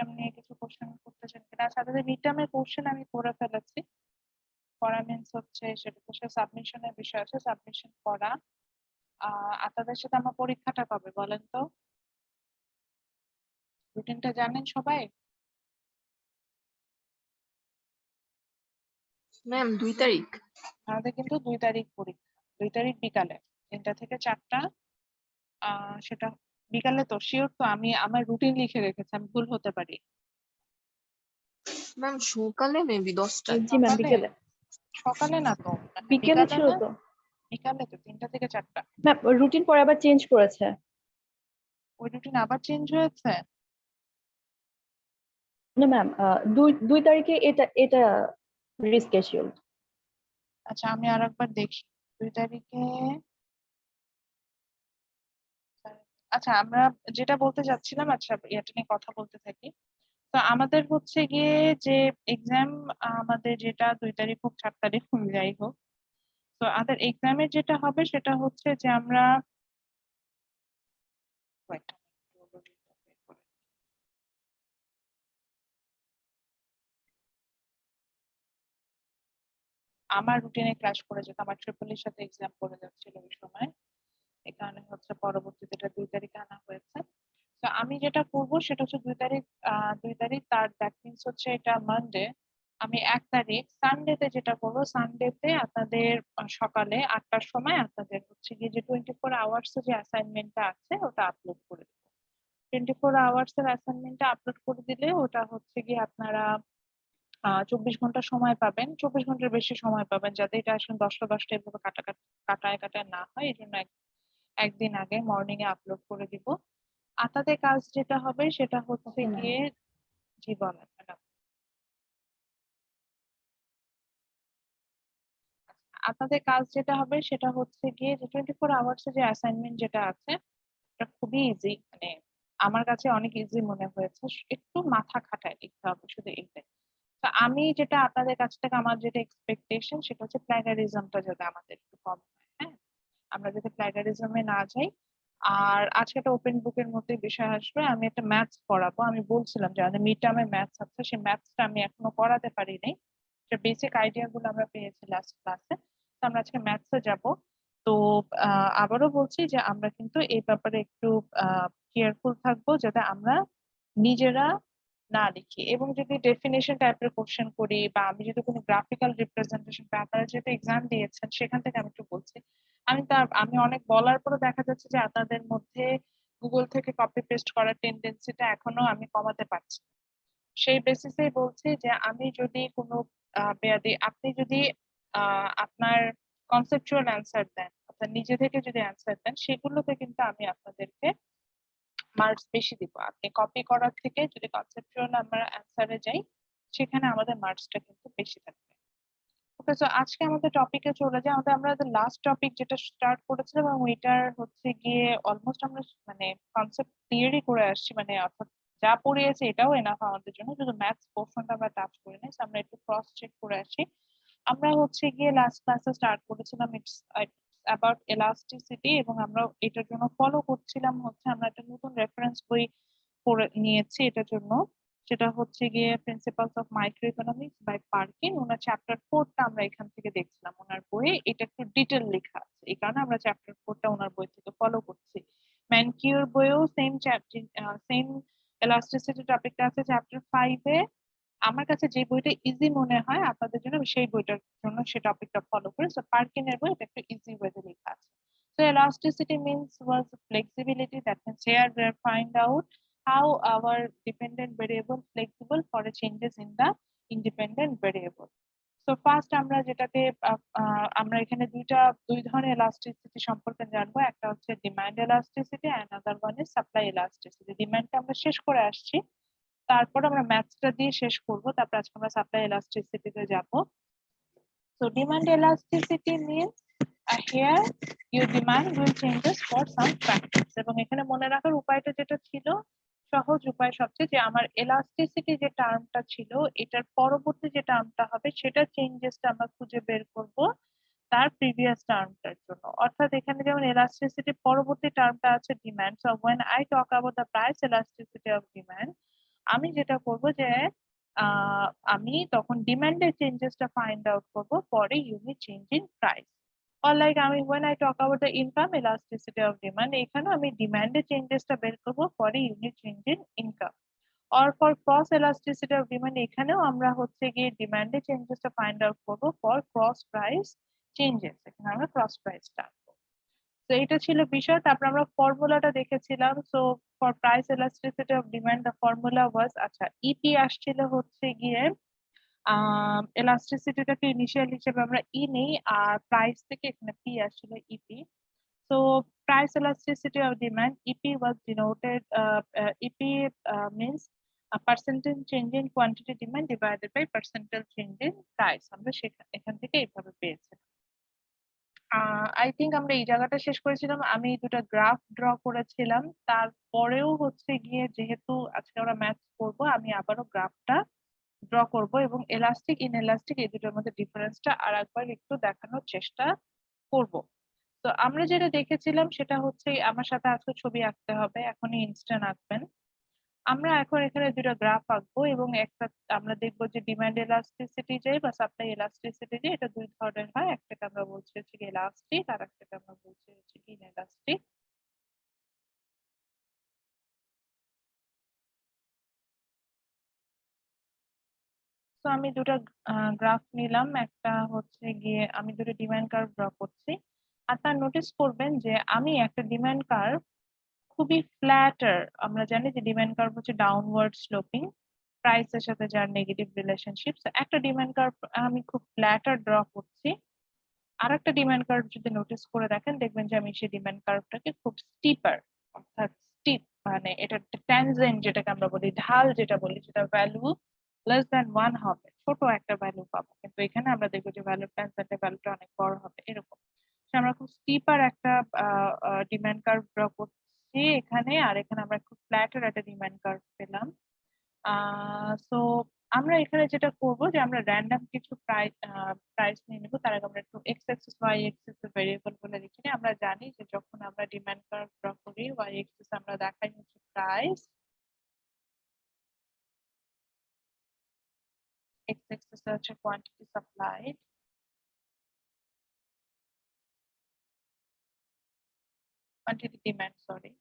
Term নিয়ে কিছু question করতে চান কিনা? আচ্ছা, আপনাদের মিড টার্মের কোশ্চেন আমি করে ফেলেছি। করা মিন্স হচ্ছে সেটা তো সাবমিশনের বিষয় আছে, সাবমিশন করা। আপনাদের সাথে আমার পরীক্ষাটা কবে বলেন তো? রুটিনটা জানেন সবাই? ম্যাম 2 তারিখ। আমাদের কিন্তু 2 তারিখ পরীক্ষা, 2 তারিখ বিকালে 3টা থেকে 4টা। সেটা বিকালে তো শিওর তো? আমি আমার রুটিন লিখে রেখেছি, আমি ভুল হতে পারি। ম্যাম সকালে মেবি 10টায়। জি ম্যাম, সকালে? বিকেলে। সকালে না তো, বিকেলে বিকালে ছিল না, তো বিকালে তো 3টা থেকে 4টা। ম্যাম, রুটিন পরে আবার চেঞ্জ করেছে। ওই রুটিন আবার চেঞ্জ হয়েছে? না ম্যাম, 2 তারিখে এটা এটা রিস্কেডিউল। আচ্ছা, আমি আর একবার দেখি 2 তারিখে। আচ্ছা, আমরা যেটা বলতে যাচ্ছিলাম, আচ্ছা এটা নিয়ে কথা বলতে থাকি। তো আমাদের হচ্ছে গিয়ে যে এক্সাম, আমাদের যেটা 2 তারিখ হোক 4 তারিখ হোক যাই হোক, তো আমাদের এক্সামের যেটা হবে সেটা হচ্ছে যে আমরা wait, আমার রুটিনে ক্লাস করে যেত, আমার ট্রিপলের সাথে এক্সাম করে যাচ্ছিল ওই সময়। এই কারণে হচ্ছে পরবর্তীতে এটা 2 তারিখে আনা হয়েছে। তো আমি যেটা করব সেটা হচ্ছে 2 তারিখ, 2 তারিখ তার দ্যাট মিনস হচ্ছে এটা মানডে। আমি 1 তারিখ সানডেতে যেটা করবো, সানডেতে আপনাদের সকালে 8টার সময় আপনাদের হচ্ছে গিয়ে যে 24 আওয়ার্স যে অ্যাসাইনমেন্টটা আছে ওটা আপলোড করে দেবো। 24 আওয়ার্স এর অ্যাসাইনমেন্টটা আপলোড করে দিলে ওটা হচ্ছে গিয়ে আপনারা 24 ঘন্টা সময় পাবেন, 24 ঘন্টার বেশি সময় পাবেন, যাতে এটা আসলে 10টা 10টা এভাবে কাটায় কাটায় না হয়, এই জন্য একদিন আগে মর্নিং এ আপলোড করে দিব। আপনাদের কাজ যেটা হবে সেটা হচ্ছে ওকে ম্যাম। গিয়ে, জি বলেন ম্যাডাম। আপনাদের কাজ যেটা হবে সেটা হচ্ছে গিয়ে যে 24 আওয়ার্স যে অ্যাসাইনমেন্ট যেটা আছে এটা খুবই ইজি, মানে আমার কাছে অনেক ইজি মনে হয়েছে। একটু মাথা খাটায় লিখতে হবে শুধু এইটাই। তো আমি যেটা আপনাদের কাছ থেকে আমার যেটা এক্সপেকটেশন সেটা হচ্ছে প্ল্যাগারিজমটা যাতে আমাদের একটু কম হয়, হ্যাঁ, আমরা যাতে প্ল্যাগারিজমে না যাই। আর আজকে একটা ওপেন বুকের মধ্যে বিষয় আসবে, আমি একটা ম্যাথস পড়াবো। আমি বলছিলাম যে আমাদের মিড টার্মে ম্যাথস আছে, সেই ম্যাথসটা আমি এখনো করাতে পারি নাই। বেসিক আইডিয়া গুলো আমরা পেয়েছি লাস্ট ক্লাসে। তো আমরা আজকে ম্যাথসে যাব। তো আবারও বলছি যে আমরা কিন্তু এই ব্যাপারে একটু কেয়ারফুল থাকবো যাতে আমরা নিজেরা না লিখি, এবং যদি ডেফিনেশন টাইপের কোশ্চেন করি বা আমি যদি কোনো গ্রাফিক্যাল রিপ্রেজেন্টেশন, আপনারা যেহেতু এক্সাম দিয়েছেন সেখান থেকে আমি একটু বলছি। আমি অনেক বলার পরও দেখা যাচ্ছে যে আপনাদের মধ্যে গুগল থেকে কপি পেস্ট করার টেন্ডেন্সিটা এখনো আমি কমাতে পারছি না। সেই বেসিসেই বলছি যে আমি যদি কোনো আপনি যদি আপনার কনসেপচুয়াল অ্যান্সার দেন, আপনার নিজে থেকে যদি অ্যান্সার দেন, সেগুলোতে কিন্তু আমি আপনাদেরকে মার্কস বেশি দিব। আপনি কপি করার থেকে যদি কনসেপচুয়াল আমরা অ্যান্সারে যাই, সেখানে আমাদের মার্কসটা কিন্তু বেশি থাকবে। ওকে, তো আজকে আমাদের টপিকে চলে যাই। আমরা লাস্ট টপিক যেটা স্টার্ট করেছিলাম এবং এটার হচ্ছে গিয়ে অলমোস্ট আমরা মানে কনসেপ্ট থিওরি করে আসছি, মানে অর্থাৎ যা পড়িয়েছে এটাও এনাফ আমাদের জন্য, শুধু ম্যাথস পোর্শনটা আমরা টাচ করে নিই। আমরা একটু ক্রস চেক করে আসি। আমরা হচ্ছে গিয়ে লাস্ট ক্লাসে স্টার্ট করেছিলাম ইটস অ্যাবাউট এলাস্টিসিটি, এবং আমরা এটার জন্য ফলো করছিলাম হচ্ছে আমরা একটা নতুন রেফারেন্স বই পড়ে নিয়েছি এটার জন্য। সেটা হচ্ছে গিয়ে principles of micro economics by Parkin. ওনার চ্যাপ্টার 4টা আমরা এখান থেকে দেখছিলাম ওনার বইয়ে, এটা একটু ডিটেল লেখা আছে, এই কারণে আমরা চ্যাপ্টার 4টা ওনার বই থেকে ফলো করছি। ম্যানকিউর বইয়েও সেম এলাস্টিসিটি টপিকটা আছে চ্যাপ্টার 5-এ। আমার কাছে যে বইটা ইজি মনে হয় আপনাদের জন্য, আমি সেই বইটার জন্য সে টপিকটা ফলো করি। সো পার্কিনের বই এটা একটু ইজি ওয়েতে লেখা আছে। So elasticity means was flexibility, that means here we find out how our dependent variable flexible for a changes in the independent variable. So first আমরা যেটাকে আমরা এখানে দুই ধরনের elasticity সম্পর্কে জানবো। একটা হচ্ছে demand elasticity and another one is supply elasticity. ডিমান্ডটা আমরা শেষ করে আসছি, তারপর আমরা ম্যাথসটা দিয়ে শেষ করব, তারপর আজকে আমরা সাপ্লাই এলাস্টিসিটিতে যাব। So demand elasticity means here your demand will changes for some factors, এবং এখানে মনে রাখার উপায়টা যেটা ছিল, সহজ উপায় সবচেয়ে, যে আমার এলাস্টিসিটি যে টার্মটা ছিল এটার পরবর্তী যে টার্মটা হবে সেটা চেঞ্জেসটা আমরা খুঁজে বের করব তার প্রিভিয়াস টার্মটার জন্য। অর্থাৎ এখানে যেমন এলাস্টিসিটি পরবর্তী টার্মটা আছে demand, so when I talk about the price elasticity of demand, আমি যেটা করব যে আমি তখন ডিমান্ডের চেঞ্জেসটা ফাইন্ড আউট করব পরে unit change in price. or like আমি when I talk about the income elasticity of demand, এখানে আমি ডিমান্ডের চেঞ্জেসটা বের করব পরে unit change in income. or for cross elasticity of demand, এখানেও আমরা হচ্ছে গিয়ে ডিমান্ডের চেঞ্জেসটা ফাইন্ড আউট করব ফর ক্রস প্রাইস চেঞ্জেস, এখানে আমরা ক্রস প্রাইসটা। তো এটা ছিল বিষয়। তারপর আমরা ফর্মুলাটা দেখেছিলাম। So for price elasticity of demand the formula was, আচ্ছা ইপি আসছিল হচ্ছে গিয়ে elasticity-টাকে ইনিশিয়াল হিসেবে আমরা ই নেই, আর প্রাইস থেকে এখানে পি আসছিল E P. So price elasticity of demand, EP was denoted, EP means a percentage change in quantity demand divided by percentage change in price. আমরা এখান থেকে এইভাবে পেয়েছি। আই থিঙ্ক আমরা এই জায়গাটা শেষ করেছিলাম। আমি দুটো গ্রাফ ড্র করেছিলাম, তারপরেও হচ্ছে গিয়ে যেহেতু আজকে আমরা ম্যাথস করব, আমি আবারও গ্রাফটা ড্র করব এবং এলাস্টিক ইনএলাস্টিক এই দুটোর মধ্যে ডিফারেন্সটা আর একবার একটু দেখানোর চেষ্টা করব। তো আমরা যেটা দেখেছিলাম সেটা হচ্ছে, আমার সাথে আজকে ছবি আঁকতে হবে, এখনই ইনস্ট্যান্ট আঁকবেন। আমরা এখন এখানে দুটো গ্রাফ আঁকবো এবং একটা আমরা দেখবো যে ডিমান্ড এলাস্টিসিটি যে বা সাপ্লাই এলাস্টিসিটি যে, এটা দুই ধরনের হয়। একটাকে আমরা বলছি হচ্ছে কি এলাস্টিক, আর একটাকে আমরা বলছি হচ্ছে কি ইনএলাস্টিক। তো আমি দুটো গ্রাফ নিলাম, একটা হচ্ছে গিয়ে আমি দুটো ডিমান্ড কার্ভ ড্র করছি। আর তার নোটিস করবেন যে আমি একটা ডিমান্ড কার্ভ খুবই ফ্ল্যাটার, আমরা জানি যে ডিমান্ড কার্ভ হচ্ছে ডাউনওয়ার্ড স্লোপিং প্রাইসের সাথে যার নেগেটিভ রিলেশনশিপ। একটা ডিমান্ড কার্ভ আমি খুব ফ্ল্যাটার ড্র করছি, আর একটা ডিমান্ড কার্ভ যদি নোটিস করে দেখেন দেখবেন যে আমি সেই ডিমান্ড কার্ভটাকে খুব স্টিপার, অর্থাৎ স্টিপ মানে এটা ট্যানজেন্ট যেটাকে আমরা বলি, ঢাল যেটা বলি, যেটা ভ্যালু লেস দ্যান 1 হবে, ছোট একটা ভ্যালু পাবো, কিন্তু এখানে আমরা দেখবো যে ভ্যালু ট্যানজেন্টের ভ্যালুটা অনেক বড় হবে এরকম। আমরা খুব স্টিপার একটা ডিমান্ড কার্ভ ড্র করছি এখানে, আর এখানে আমরা খুব ফ্ল্যাটার একটা ডিমান্ড কার্ভ পেলাম। সো আমরা এখানে যেটা করবো যে আমরা র্যান্ডম কিছু প্রাইস নিয়ে নেবো। তার আগে আমরা একটু X axis Y axis variable বলে লিখি। আমরা জানি যে যখন আমরা ডিমান্ড কার্ভ ড্র করি ওয়াই অ্যাক্সিস আমরা দেখাই হচ্ছে প্রাইস, এক্স অ্যাক্সিস হচ্ছে quantity supplied, quantity demand sorry.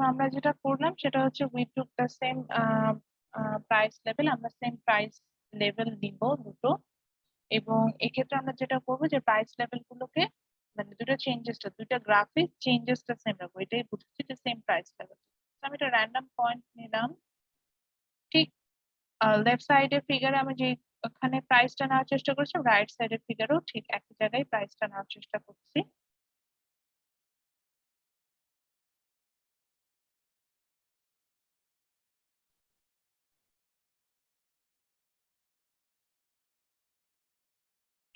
তো আমরা যেটা করলাম সেটা হচ্ছে we took the same price level, আমরা সেম প্রাইস লেভেল দিব দুটো, এবং এক্ষেত্রে আমরা যেটা করবো যে প্রাইস লেভেল গুলোকে মানে দুটো চেঞ্জেসটা, দুটো গ্রাফিক চেঞ্জেসটা সেম রাখবো, এটাই বুঝছি যে সেম প্রাইস লেভেল। আমি একটা র্যান্ডম পয়েন্ট নিলাম, ঠিক লেফট সাইডের ফিগারে আমি যে ওখানে প্রাইসটা নেওয়ার চেষ্টা করছি, রাইট সাইডের ফিগারেও ঠিক একই জায়গায় প্রাইসটা নেওয়ার চেষ্টা করছি।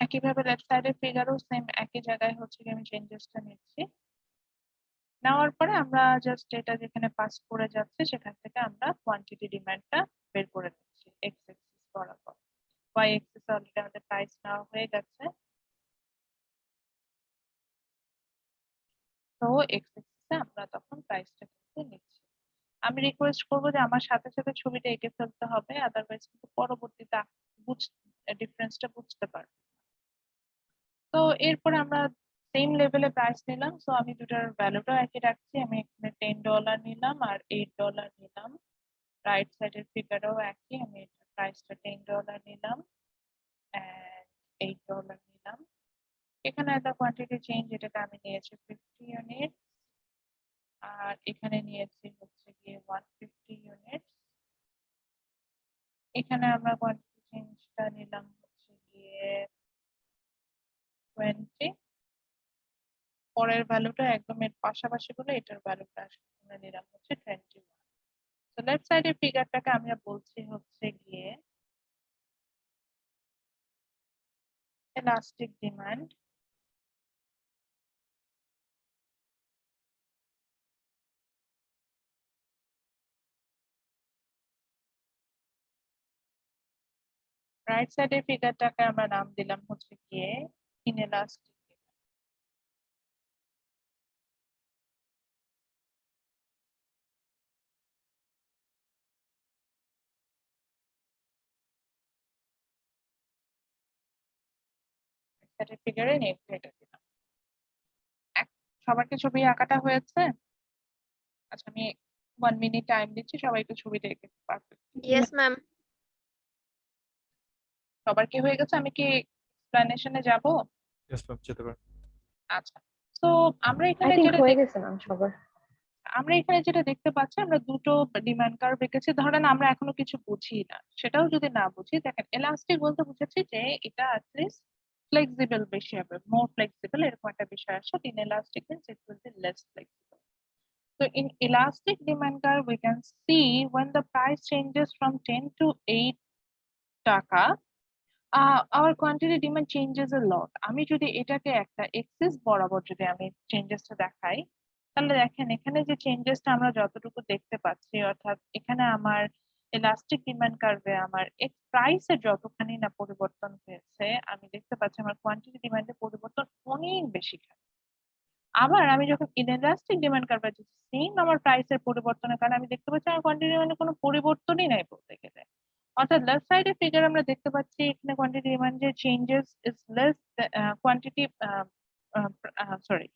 একইভাবে লেফট সাইডের ফিগারও সেম একই জায়গায় হচ্ছে কি আমি চেঞ্জেসটা নিচ্ছি। নেওয়ার পরে আমরা জাস্ট এটা যেখানে পাস করে যাচ্ছে সেখান থেকে আমরা কোয়ান্টিটি ডিমান্ডটা বের করে দিচ্ছি এক্স এক্সিস বরাবর। ওয়াই এক্সিস অলরেডি আমাদের প্রাইস নেওয়া হয়ে গেছে, তো এক্স এক্সিসে আমরা তখন প্রাইসটা কিন্তু নিচ্ছি। আমি রিকোয়েস্ট করবো যে আমার সাথে সাথে ছবিটা এঁকে ফেলতে হবে, আদারওয়াইজ কিন্তু পরবর্তীতে ডিফারেন্সটা বুঝতে পারবে। তো এরপর আমরা সেম লেভেলে প্রাইস নিলাম। সো আমি দুটার ভ্যালুটাও একই রাখছি, আমি এখানে $10 নিলাম আর $8 নিলাম। রাইট সাইডের ফিগারও একই, আমি প্রাইসটা $10 নিলাম এন্ড $8 নিলাম। এখানে একটা কোয়ান্টিটি চেঞ্জ, এটাকে আমি নিয়েছি 50 ইউনিট, আর এখানে নিয়েছি হচ্ছে গিয়ে 150 ইউনিট। এখানে আমরা কোয়ান্টিটি চেঞ্জটা নিলাম হচ্ছে গিয়ে 20, পরের ভ্যালুটা একদম এর পাশাপাশি বলে এটার ভ্যালুটা আমরা নিলাম হচ্ছে 21। তো লেফট সাইডের ফিগারটাকে আমরা বলছি হচ্ছে গিয়ে elastic demand, রাইট সাইডের ফিগারটাকে আমরা নাম দিলাম হচ্ছে গিয়ে ইনএলাস্টিক। সাইডের ফিগারে নেম প্লেটটা দিলাম। সবার কি ছবি আঁকাটা হয়েছে? আচ্ছা, আমি 1 মিনিট টাইম দিচ্ছি, সবাইকে ছবিটা এঁকে পারফেক্ট। Yes ma'am. সবার কি হয়ে গেছে? আমি কি এক্সপ্লেনেশনে যাব? ইয়েস ম্যাম, যেতে পারেন। আচ্ছা, তো আমরা আই এখানে থিঙ্ক যেটা হয়ে গেছে ম্যাম সবার। দেখতে পাচ্ছি, আমরা দুটো ডিমান্ড কার্ভ রেখেছি। ধরেন আমরা এখনো কিছু বুঝি না, সেটাও যদি না বুঝি, দেখেন এলাস্টিক বলতে বুঝেছি যে এটা অ্যাটলিস্ট ফ্লেক্সিবল বেশি হবে, মোর ফ্লেক্সিবল, এরকম একটা বিষয় আসে। Inelastic means it will be less flexible. So in elastic demand curve, we can see when the price changes from 10 to 8 taka, our quantity demand changes a lot. আমি যদি এটাকে একটা এক্সিস বরাবর যদি আমি চেঞ্জেসটা দেখাই, তাহলে দেখেন এখানে যে চেঞ্জেসটা আমরা যতটুকু দেখতে পাচ্ছি, অর্থাৎ এখানে আমার এলাস্টিক ডিমান্ড কার্ভে আমার এক্স প্রাইসের যতখানি না পরিবর্তন হয়েছে, আমি দেখতে পাচ্ছি আমার কোয়ান্টিটি ডিমান্ডের পরিবর্তন অনেক বেশি। আবার আমি যখন ইনএলাস্টিক ডিমান্ড কার্ভে সেম আমার প্রাইসের পরিবর্তনের কারণে আমি দেখতে পাচ্ছি আমার কোয়ান্টিটি ডিমান্ডে কোনো পরিবর্তনই নাই বলতে গেলে। অর্থাৎ লেফট সাইডে ফিগার আমরা দেখতে পাচ্ছি এখানে কোয়ান্টিটি ডিমান্ডের changes is less, quantity sorry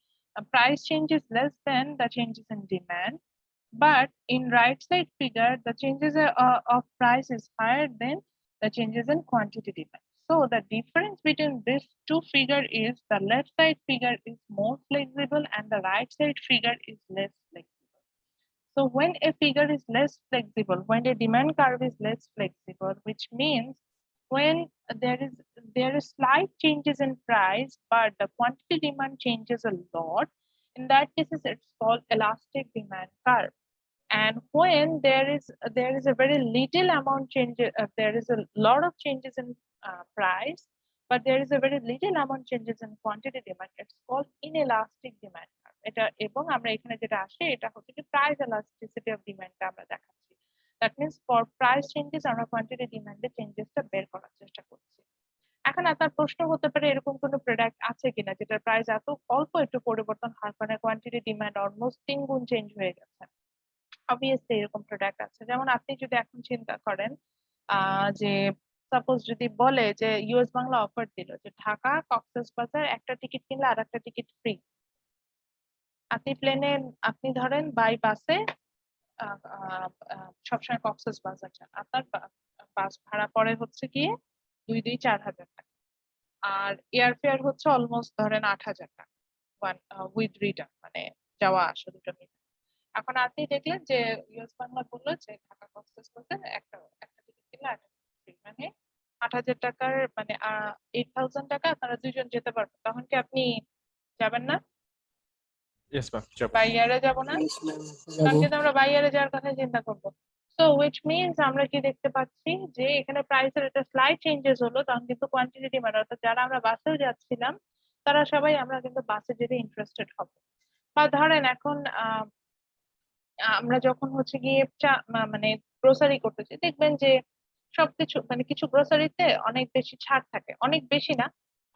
price change is less than the changes in demand, but in right side figure the changes of price is higher than the changes in quantity demand. So the difference between these two figure is the left side figure is more flexible and the right side figure is less flexible. So when a figure is less flexible, when the demand curve is less flexible, which means when there is slight changes in price, but the quantity demand changes a lot, in that case it's called elastic demand curve. And when there is a very little amount change, there is a lot of changes in price, but there is a very little amount changes in quantity demand, it's called inelastic demand curve. এটা এবং আমরা এখানে যেটা আসে এটা হচ্ছে কি price elasticity of demand আমরা দেখাচ্ছি। That means for price changes আমরা কোয়ান্টিটি ডিমান্ডের চেঞ্জেসটা বের করার চেষ্টা করছি। এখন আপনার প্রশ্ন হতে পারে এরকম কোনো প্রোডাক্ট আছে কিনা যেটার প্রাইস এত অল্প একটু পরিবর্তন হওয়ার কারণে কোয়ান্টিটি ডিমান্ড অলমোস্ট 3 গুণ চেঞ্জ হয়ে গেছে। অবভিয়াসলি এরকম প্রোডাক্ট আছে। যেমন আপনি যদি এখন চিন্তা করেন যে সাপোজ যদি বলে যে ইউএস বাংলা অফার দিল যে ঢাকা কক্সবাজার একটা টিকিট কিনলে আর একটা টিকিট ফ্রি। আপনি প্লেনে আপনি ধরেন বাই বাসে সবসময় কক্সবাজার যান, আপনার বাস ভাড়া পড়ে হচ্ছে গিয়ে 2-4 হাজার টাকা, আর এয়ার ফেয়ার হচ্ছে অলমোস্ট ধরেন 8,000 টাকা উইথ রিটার্ন, মানে যাওয়া আসা দুটো মিলে। এখন আপনি দেখলেন যে ইউএস বাংলা বললো যে ঢাকা কক্সবাজার একটা একটা টিকিট কিনলে একটা ফ্রি, মানে 8,000 টাকার মানে 8,000 টাকা আপনারা দুজন যেতে পারবেন। তখন কি আপনি যাবেন না? ইয়েস ম্যাম, যাব। বাই এয়ারে যাব না? তখন কিন্তু আমরা বাই এয়ারে যাওয়ার কথা চিন্তা করবো। সো উইচ মিনস আমরা কি দেখতে পাচ্ছি যে এখানে প্রাইসের একটা স্লাইট চেঞ্জেস হলো, তখন কিন্তু কোয়ান্টিটি ডিমান্ড, অর্থাৎ যারা আমরা বাসেও যাচ্ছিলাম তারা সবাই আমরা কিন্তু বাসে যেতে ইন্টারেস্টেড হব। বা ধরেন এখন আমরা যখন হচ্ছে গিয়ে মানে গ্রোসারি করতেছি, দেখবেন যে সবকিছু মানে কিছু গ্রোসারিতে অনেক বেশি ছাড় থাকে, অনেক বেশি না,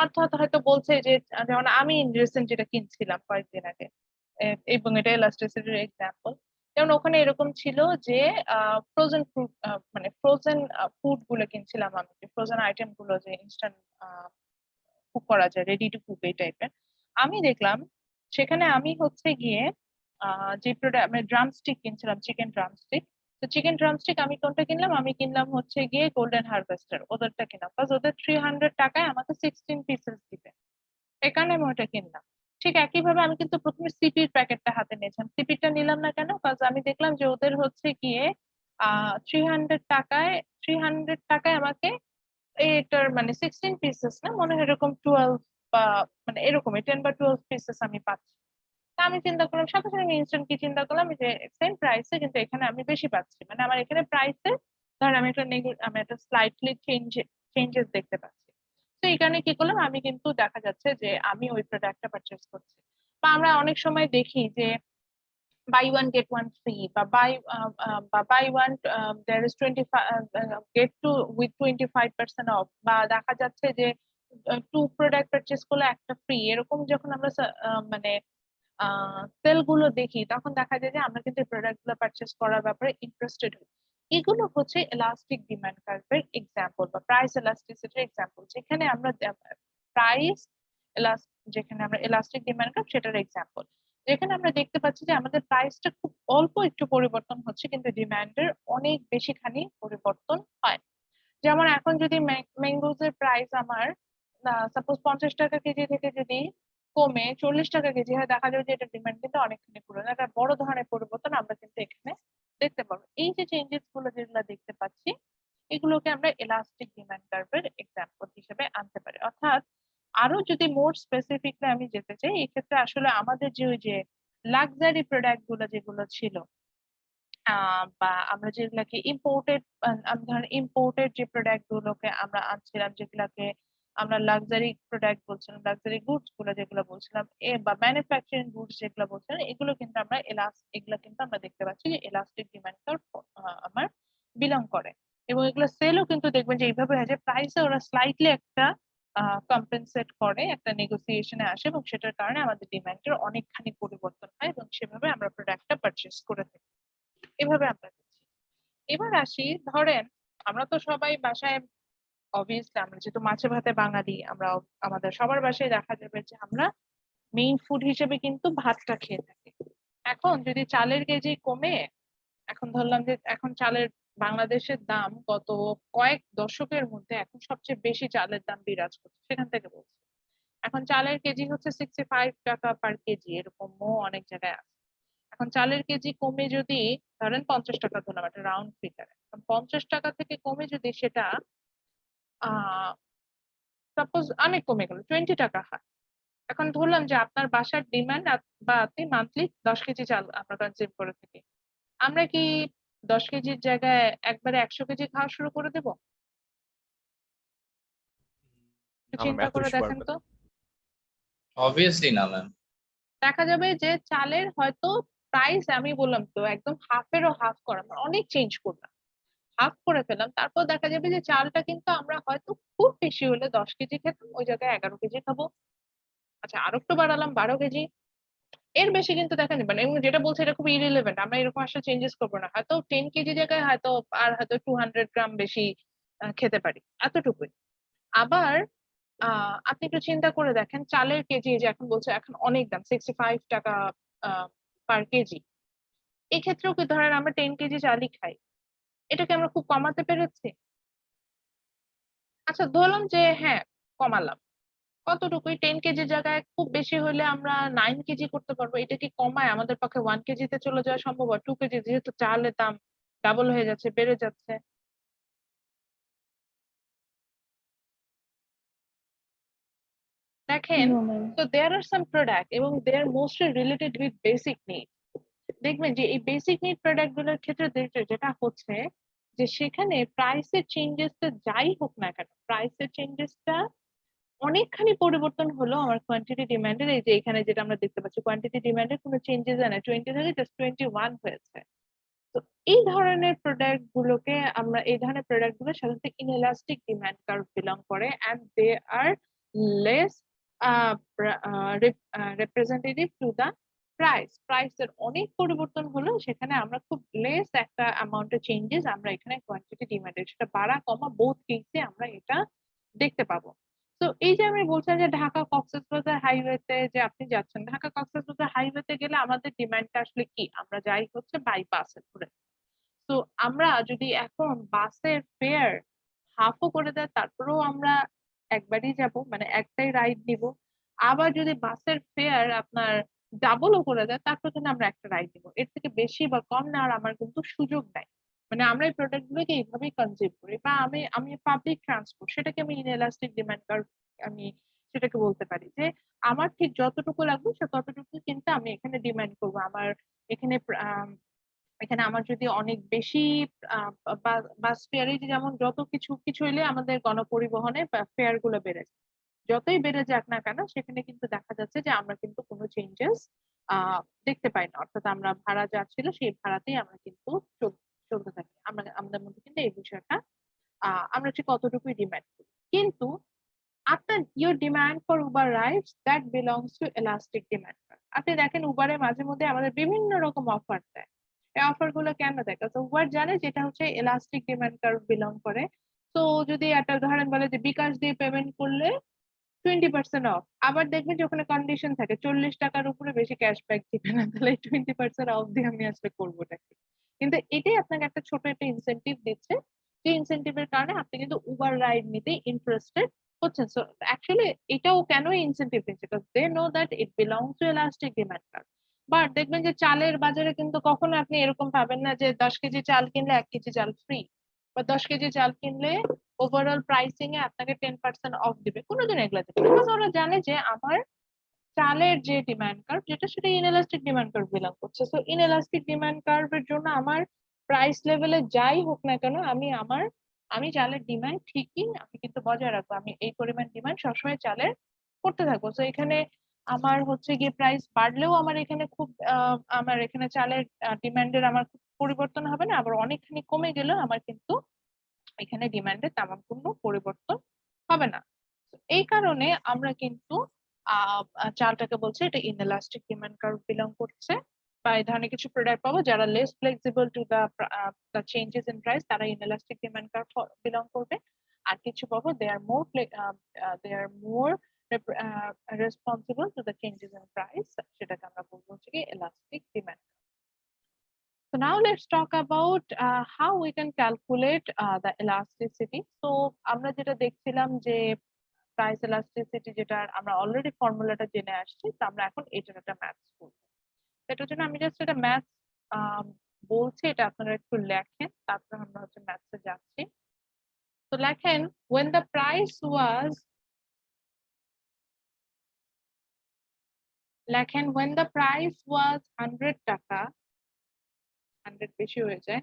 অর্থাৎ হয়তো বলছে যে যেমন আমি রিসেন্ট যেটা কিনছিলাম কয়েকদিন আগে, এবং এটা ইলাস্ট্রেটের এক্সাম্পল, যেমন ওখানে এরকম ছিল যে ফ্রোজেন ফ্রুট, মানে ফ্রোজেন ফুড গুলো কিনছিলাম আমি, যে ফ্রোজেন আইটেম গুলো যে ইনস্ট্যান্ট কুক করা যায়, রেডি টু কুক এই টাইপের। আমি দেখলাম সেখানে আমি হচ্ছে গিয়ে যে প্রোডাক্ট আমি ড্রামস্টিক কিনছিলাম, চিকেন ড্রামস্টিক। তো চিকেন ড্রামস্টিক আমি কোনটা কিনলাম? আমি কিনলাম হচ্ছে গিয়ে গোল্ডেন হারভেস্টার, ওদেরটা কিনলাম, বিকজ ওদের 300 টাকায় আমাকে 16 পিসেস দিবে, এই কারণে আমি ওটা কিনলাম। ঠিক একইভাবে আমি কিন্তু প্রথমে সিপির প্যাকেটটা হাতে নিয়েছিলাম, সিপিটা নিলাম না কেন? কাজ আমি দেখলাম যে ওদের হচ্ছে গিয়ে 300 টাকায় আমাকে এটার মানে 16 পিসেস না, মনে হয় এরকম 12 বা মানে এরকমই 10 বা 12 পিসেস আমি পাচ্ছি। তা আমি চিন্তা করলাম, সাথে সাথে আমি ইনস্ট্যান্ট কি চিন্তা করলাম যে সেম প্রাইসে কিন্তু এখানে আমি বেশি পাচ্ছি, মানে আমার এখানে প্রাইসে ধর আমি একটা স্লাইটলি চেঞ্জেস দেখতে পাচ্ছি। তো এই কারণে কি করলাম, আমি কিন্তু দেখা যাচ্ছে যে আমি ওই প্রোডাক্টটা পারচেস করছি। বা আমরা অনেক সময় দেখি যে buy one get one free বা buy one there is 25 get two with 25% off, বা দেখা যাচ্ছে যে টু প্রোডাক্ট পারচেস করলে একটা ফ্রি, এরকম যখন আমরা মানে সেল গুলো দেখি তখন দেখা যায় যে আমরা কিন্তু প্রোডাক্ট গুলো পারচেস করার ব্যাপারে ইন্টারেস্টেড হই। এগুলো হচ্ছে এলাস্টিক ডিমান্ড কার্ভের এক্সাম্পল বা প্রাইস এলাস্টিসিটির এক্সাম্পল, যেখানে আমরা প্রাইস যেখানে আমরা এলাস্টিক ডিমান্ড কার্ভ সেটার এক্সাম্পল, যেখানে আমরা দেখতে পাচ্ছি যে আমাদের প্রাইসটা খুব অল্প একটু পরিবর্তন হচ্ছে কিন্তু ডিমান্ডের অনেক বেশিখানি পরিবর্তন হয়। যেমন এখন যদি ম্যাঙ্গোজ এর প্রাইস আমার সাপোজ 50 টাকা কেজি থেকে যদি কমে 40 টাকা কেজি হয়, দেখা যাবে যে এটা ডিমান্ড কিন্তু অনেকখানি পরিবর্তন, একটা বড় ধরনের পরিবর্তন আমরা কিন্তু এখানে দেখতে পাবো। এই যে চেঞ্জেস গুলো যেগুলো দেখতে পাচ্ছি এগুলোকে আমরা এলাস্টিক ডিমান্ড কার্ভের এক্সাম্পল হিসেবে আনতে পারি। অর্থাৎ আরো যদি মোর স্পেসিফিকলি আমি যেতে চাই, এই ক্ষেত্রে আসলে আমাদের যে ওই যে লাক্সারি প্রোডাক্ট গুলো যেগুলো ছিল বা আমরা যেগুলাকে ইম্পোর্টেড, ধরেন ইম্পোর্টেড যে প্রোডাক্ট গুলোকে আমরা আনছিলাম, যেগুলাকে আমরা লাক্সারি প্রোডাক্ট বলছিলাম, লাক্সারি গুডস গুলো যেগুলো বলছিলাম বা ম্যানুফ্যাকচারিং গুডস যেগুলো বলছিলাম, এগুলো কিন্তু আমরা এগুলো কিন্তু আমরা দেখতে পাচ্ছি যে এলাস্টিক ডিমান্ড কার্ভ আমার বিলং করে। এবং এগুলো সেলও কিন্তু দেখবেন যে এইভাবে হয় যে প্রাইসে ওরা স্লাইটলি একটা কম্পেনসেট করে, একটা নেগোসিয়েশনে আসে এবং সেটার কারণে আমাদের ডিমান্ডের অনেকখানি পরিবর্তন হয় এবং সেভাবে আমরা প্রোডাক্টটা পারচেস করে থাকি। এভাবে আমরা করছি। এবার আসি, ধরেন আমরা তো সবাই বাসায় অবভিয়াসলি আমরা যেহেতু মাছে ভাতে বাঙালি, আমরা আমাদের সবার বাসায় দেখা যাবে যে আমরা মেইন ফুড হিসেবে কিন্তু ভাতটা খেয়ে থাকি। এখন যদি চালের কেজি কমে, এখন ধরলাম যে এখন চালের বাংলাদেশের দাম গত কয়েক দশকের মধ্যে এখন সবচেয়ে বেশি চালের দাম বিরাজ করছে, সেখান থেকে বলছি। এখন চালের কেজি হচ্ছে 65 টাকা পার কেজি, এরকম অনেক জায়গায় আছে। এখন চালের কেজি কমে যদি ধরেন 50 টাকা, ধরলাম একটা রাউন্ড ফিগার, 50 টাকা থেকে কমে যদি সেটা সাপোজ অনেক কমে গেল 20 টাকা হয়। এখন ধরলাম যে আপনার বাসার ডিমান্ড বা আপনি মান্থলি 10 কেজি চাল আমরা কনজিউম করে থাকি, আমরা কি 10 কেজির জায়গায় একবারে 100 কেজি খাওয়া শুরু করে দেব? একটু না ম্যাম, চিন্তা এত করে বেশি দেখেন বাড়বে তো। না। অবভিয়াসলি না ম্যাম। দেখা যাবে যে চালের হয়তো প্রাইস আমি বললাম তো একদম হাফেরও হাফ করা, মানে অনেক চেঞ্জ করলাম, হাফ করে ফেললাম, তারপর দেখা যাবে যে চালটা কিন্তু আমরা হয়তো খুব বেশি হলে 10 কেজি খেতাম, ওই জায়গায় 11 কেজি খাবো। আচ্ছা আর একটু বাড়ালাম 12 কেজি, এর বেশি কিন্তু দেখেন মানে এবং যেটা বলছে এটা খুব ইরিলেভেন্ট, আমরা এরকম আসলে চেঞ্জেস করবো না, হয়তো 10 কেজি জায়গায় হয়তো আর হয়তো 200 গ্রাম বেশি খেতে পারি, এতটুকুই। আবার আপনি একটু চিন্তা করে দেখেন চালের কেজি যে এখন বলছে এখন অনেক দাম 65 টাকা পার কেজি, এই ক্ষেত্রেও কি ধরেন আমরা 10 কেজি চালই খাই, এটাকে আমরা খুব কমাতে পেরেছি? আচ্ছা ধরলাম যে হ্যাঁ কমালাম, কতটুকুই 10 কেজির জায়গায় খুব বেশি হলে আমরা 9 কেজি করতে পারবো, এটা কি কমায় আমাদের পক্ষে 1 কেজিতে চলে যাওয়া সম্ভব? আর 2 কেজি যেহেতু চালের দাম ডাবল হয়ে যাচ্ছে, বেড়ে যাচ্ছে। দেখেন, No, ma'am. তো দেয়ার আর সাম প্রোডাক্ট এবং they are mostly related with basic need. দেখবেন যে এই বেসিক নিড প্রোডাক্ট গুলোর ক্ষেত্রে যেটা হচ্ছে যে সেখানে প্রাইসের চেঞ্জেসটা যাই হোক না কেন, প্রাইসের চেঞ্জেসটা অনেকখানি পরিবর্তন হলো আমার কোয়ান্টিটি ডিমান্ডের, এই যে এখানে যেটা আমরা দেখতে পাচ্ছি কোয়ান্টিটি ডিমান্ডের কোনো চেঞ্জেস হয় না, 20 থেকে জাস্ট 21 হয়েছে। তো এই ধরনের প্রোডাক্ট গুলোকে আমরা, এই ধরনের প্রোডাক্ট গুলো সাধারণত ইনএলাস্টিক ডিমান্ড কার্ভ বিলং করে and they are less representative to the প্রাইসের অনেক পরিবর্তন হলো, সেখানে আমরা খুব লেস একটা অ্যামাউন্টের চেঞ্জেস আমরা এখানে কোয়ান্টিটি ডিমান্ডের সেটা বাড়া কমা বোথ কেসে আমরা এটা দেখতে পাবো। তো এই যে আমি বলছিলাম যে ঢাকা কক্সবাজার হাইওয়েতে যে আপনি যাচ্ছেন, ঢাকা কক্সবাজার হাইওয়েতে গেলে আমাদের ডিমান্ডটা আসলে কি, আমরা যাই হচ্ছে বাই বাসে ঘুরে। তো আমরা যদি এখন বাসের ফেয়ার হাফও করে দেয় তারপরেও আমরা একবারই যাব, মানে একটাই রাইড নিব। আবার যদি বাসের ফেয়ার আপনার ডাবলও করে দেয় তারপর কিন্তু আমরা একটা রাইড নিব, এর থেকে বেশি বা কম নেওয়ার আমার কিন্তু সুযোগ নাই। মানে আমরা এই প্রোডাক্ট গুলোকে এইভাবেই কনজিউম করি। বা আমি পাবলিক ট্রান্সপোর্ট, সেটাকে আমি ইনএলাস্টিক ডিমান্ড কার্ভ আমি সেটাকে বলতে পারি যে আমার ঠিক যতটুকু লাগবে সে ততটুকু কিন্তু আমি এখানে ডিমান্ড করবো। আমার এখানে এখানে আমার যদি অনেক বেশি বাস ফেয়ারে যেমন যত কিছু কিছু হইলে আমাদের গণপরিবহনে ফেয়ার গুলো বেড়ে যায়, যতই বেড়ে যাক না কেন সেখানে কিন্তু দেখা যাচ্ছে যে আমরা কিন্তু কোনো চেঞ্জেস দেখতে পাই না, অর্থাৎ আমরা ভাড়া যা ছিল সেই ভাড়াতেই আমরা কিন্তু চলতে থাকি। আমরা আমাদের মধ্যে কিন্তু এই বিষয়টা আমরা ঠিক কতটুকুই ডিমান্ড করি। কিন্তু আপনার your demand for Uber rides that belongs to elastic demand curve. আপনি দেখেন উবারে মাঝে মধ্যে আমাদের বিভিন্ন রকম অফার দেয়। এই অফার গুলো কেন দেয়? কারণ উবার জানে যেটা হচ্ছে elastic demand curve belong করে। তো যদি একটা উদাহরণ বলে যে বিকাশ দিয়ে পেমেন্ট করলে 20% অফ, আবার দেখবেন যে ওখানে কন্ডিশন থাকে 40 টাকার উপরে বেশি ক্যাশব্যাক দিবে না, তাহলে 20% অফ দিয়ে আমি আসলে করবোটা কি? কিন্তু এটাই আপনাকে একটা ছোট একটা ইনসেনটিভ দিচ্ছে, যে ইনসেনটিভের কারণে আপনি কিন্তু উবার রাইড নিতে ইন্টারেস্টেড হচ্ছেন। সো অ্যাকচুয়ালি এটাও কেন ইনসেনটিভ দিচ্ছে? Because they know that it belongs to elastic demand curve. But দেখবেন যে চালের বাজারে কিন্তু কখনো আপনি এরকম পাবেন না যে 10 কেজি চাল কিনলে 1 কেজি চাল ফ্রি, বা 10 কেজি চাল কিনলে ওভারঅল প্রাইসিং এ আপনাকে 10% অফ দিবে, কোনোদিন এগুলা দিবে না। Because ওরা জানে যে আমার চালের যে ডিমান্ড কার্ভ যেটা, সেটা ইনএলাস্টিক ডিমান্ড কার্ভ বিলং করছে। সো ইনএলাস্টিক ডিমান্ড কার্ভের জন্য আমার প্রাইস লেভেলে যাই হোক না কেন, আমি চালের ডিমান্ড ঠিকই আমি কিন্তু বজায় রাখবো। আমি এই পরিমাণ ডিমান্ড সবসময় চালের করতে থাকবো। তো এখানে আমার হচ্ছে গিয়ে প্রাইস বাড়লেও আমার এখানে খুব আমার এখানে চালের ডিমান্ডের আমার খুব পরিবর্তন হবে না, আবার অনেকখানি কমে গেলেও আমার কিন্তু এখানে ডিমান্ডের তেমন কোনো পরিবর্তন হবে না। তো এই কারণে আমরা কিন্তু চালটাকে বলছে এটা ইনএলাস্টিক ডিমান্ড কার্ভ বিলং করছে, বা এই ধরনের কিছু প্রোডাক্ট পাবো যারা less flexible to the changes in price, তারা ইনএলাস্টিক ডিমান্ড কার্ভ বিলং করবে। আর কিছু পাবো they are more responsible to the changes in price, সেটাকে আমরা বলবো হচ্ছে কি elastic demand. So now let's talk about how we can calculate the elasticity. So আমরা যেটা দেখছিলাম যে প্রাইস elasticity, যেটা আমরা অলরেডি ফর্মুলাটা জেনে আসছি, তো আমরা এখন এটার একটা ম্যাথস করব। এটার জন্য আমি জাস্ট এটা ম্যাথস বলছি, এটা আপনারা একটু লেখেন, তারপর আমরা হচ্ছে ম্যাথসে যাচ্ছি। তো লেখেন when the price was লেখেন when the price was 100 টাকা, 100 বেশি হয়ে যায়,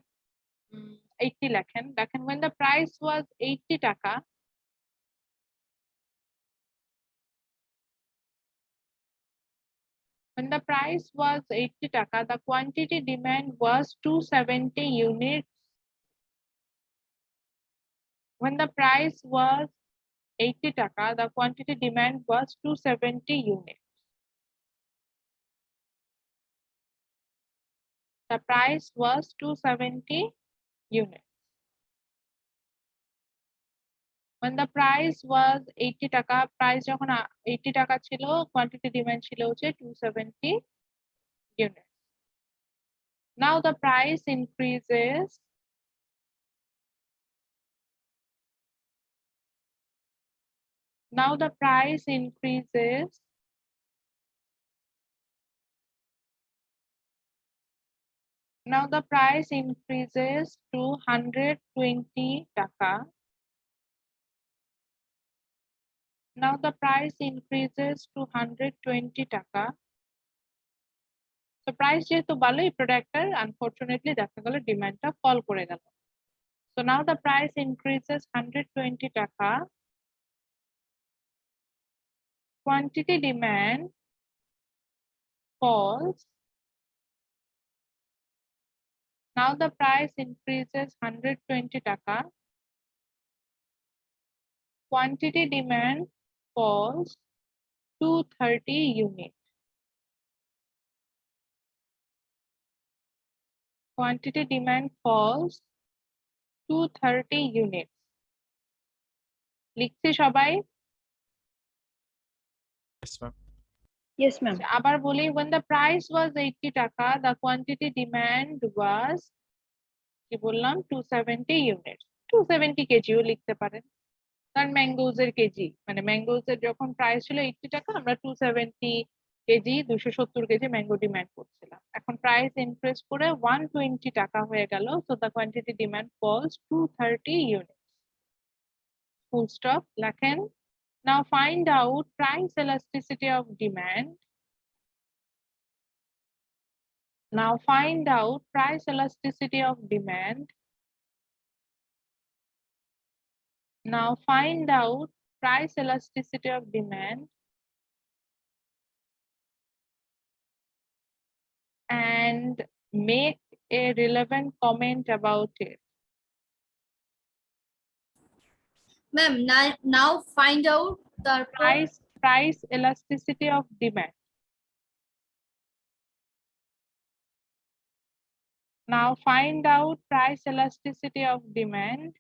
80 লেখেন when the price was 80 টাকা, when the price was 80 taka, the quantity demand was 270 units. When the price was 80 taka, the quantity demand was 270 units. The price was 270 units. When the price was 80 taka, price যখন 80 টাকা ছিল, quantity demand ছিল হচ্ছে 270 units. Now the price increases. Now the price increases. Now the price increases to 120 taka. Now the price increases to 120 taka. So price যেহেতু ভালো, এই প্রোডাক্টটার unfortunately দেখা গেল ডিমান্ডটা ফল করে গেল। So now the price increases 120 taka. Quantity demand falls. Now the price increases 120 taka. Quantity demand falls to 30 units. Quantity demand falls to 30 units. লিখছি সবাই? Yes, ma'am. Yes, ma'am. আবার বলি, when the price was 80 টাকা, the quantity demand was, কি বললাম, 270 units. 270 কেজিও লিখতে পারেন, কারণ ম্যাঙ্গোজ এর কেজি, মানে ম্যাঙ্গোজ এর যখন প্রাইস ছিল 80 টাকা, আমরা 270 কেজি 270 কেজি ম্যাঙ্গো ডিমান্ড করছিলাম। এখন প্রাইস ইনক্রিজ করে 120 টাকা হয়ে গেল, so the quantity demand falls to 30 units. Full stop. লেখেন now find out price elasticity of demand. Now find out price elasticity of demand. Now find out price elasticity of demand and make a relevant comment about it. Ma'am, now find out the Price elasticity of demand. Now find out price elasticity of demand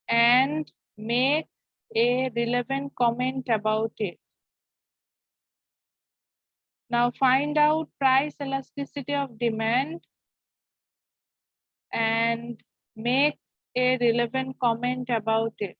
and make a relevant comment about it. Now find out price elasticity of demand and make a relevant comment about it.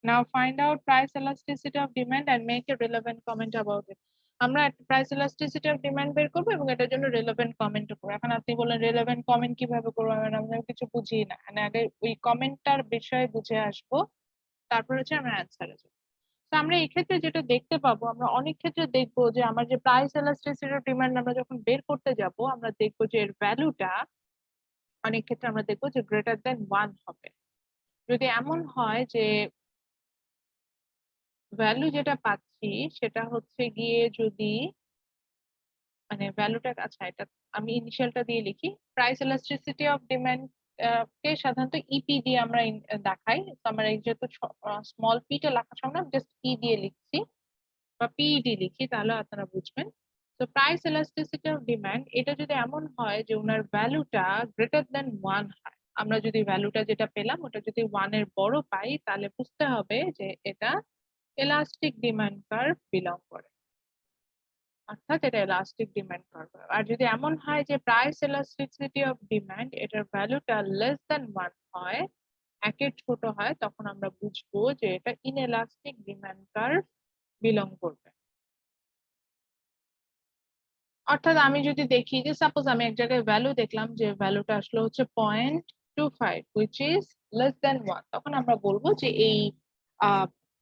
Now find out price elasticity of demand and make a relevant comment about it. আমরা price elasticity of demand বের করব এবং এটার জন্য relevant comment করব। এখন আপনি বলেন relevant comment কিভাবে করব, আমরা কিছু বুঝি না, মানে আগে ওই কমেন্টটার বিষয়ে বুঝে আসবো, তারপর হচ্ছে আমরা অ্যানসারে যাব। তো আমরা এই ক্ষেত্রে যেটা দেখতে পাবো, আমরা অনেক ক্ষেত্রে দেখবো যে আমার যে প্রাইস elasticity of demand আমরা যখন বের করতে যাব, আমরা দেখবো যে এর ভ্যালুটা অনেক ক্ষেত্রে আমরা দেখবো যে গ্রেটার দেন 1 হবে। যদি এমন হয় যে ভ্যালু যেটা পাচ্ছি সেটা হচ্ছে গিয়ে যদি মানে ভ্যালুটা, আচ্ছা এটা আমি ইনিশিয়ালটা দিয়ে লিখি, প্রাইস elasticity অফ ডিমান্ড কে সাধারণত ইপি দিয়ে আমরা দেখাই। তো আমরা এই যেহেতু স্মল পি টা লেখা সম্ভব, জাস্ট ই দিয়ে লিখছি বা পিইডি লিখি, তাহলে আপনারা বুঝবেন। তো প্রাইস elasticity অফ ডিমান্ড এটা যদি এমন হয় যে ওনার ভ্যালুটা গ্রেটার দেন 1 হয়, আমরা যদি ভ্যালুটা যেটা পেলাম ওটা যদি 1 এর বড় পাই, তাহলে বুঝতে হবে যে এটা elastic demand curve belong করে, অর্থাৎ এটা elastic demand curve। আর যদি এমন হয় যে প্রাইস elasticity of demand এটার ভ্যালুটা less than 1 হয়, একের ছোট হয়, তখন আমরা বুঝবো যে এটা inelastic demand curve belong করবে। অর্থাৎ আমি যদি দেখি যে সাপোজ আমি এক জায়গায় ভ্যালু দেখলাম যে ভ্যালুটা আসলে হচ্ছে 0.25 which is less than 1, তখন আমরা বলবো যে এই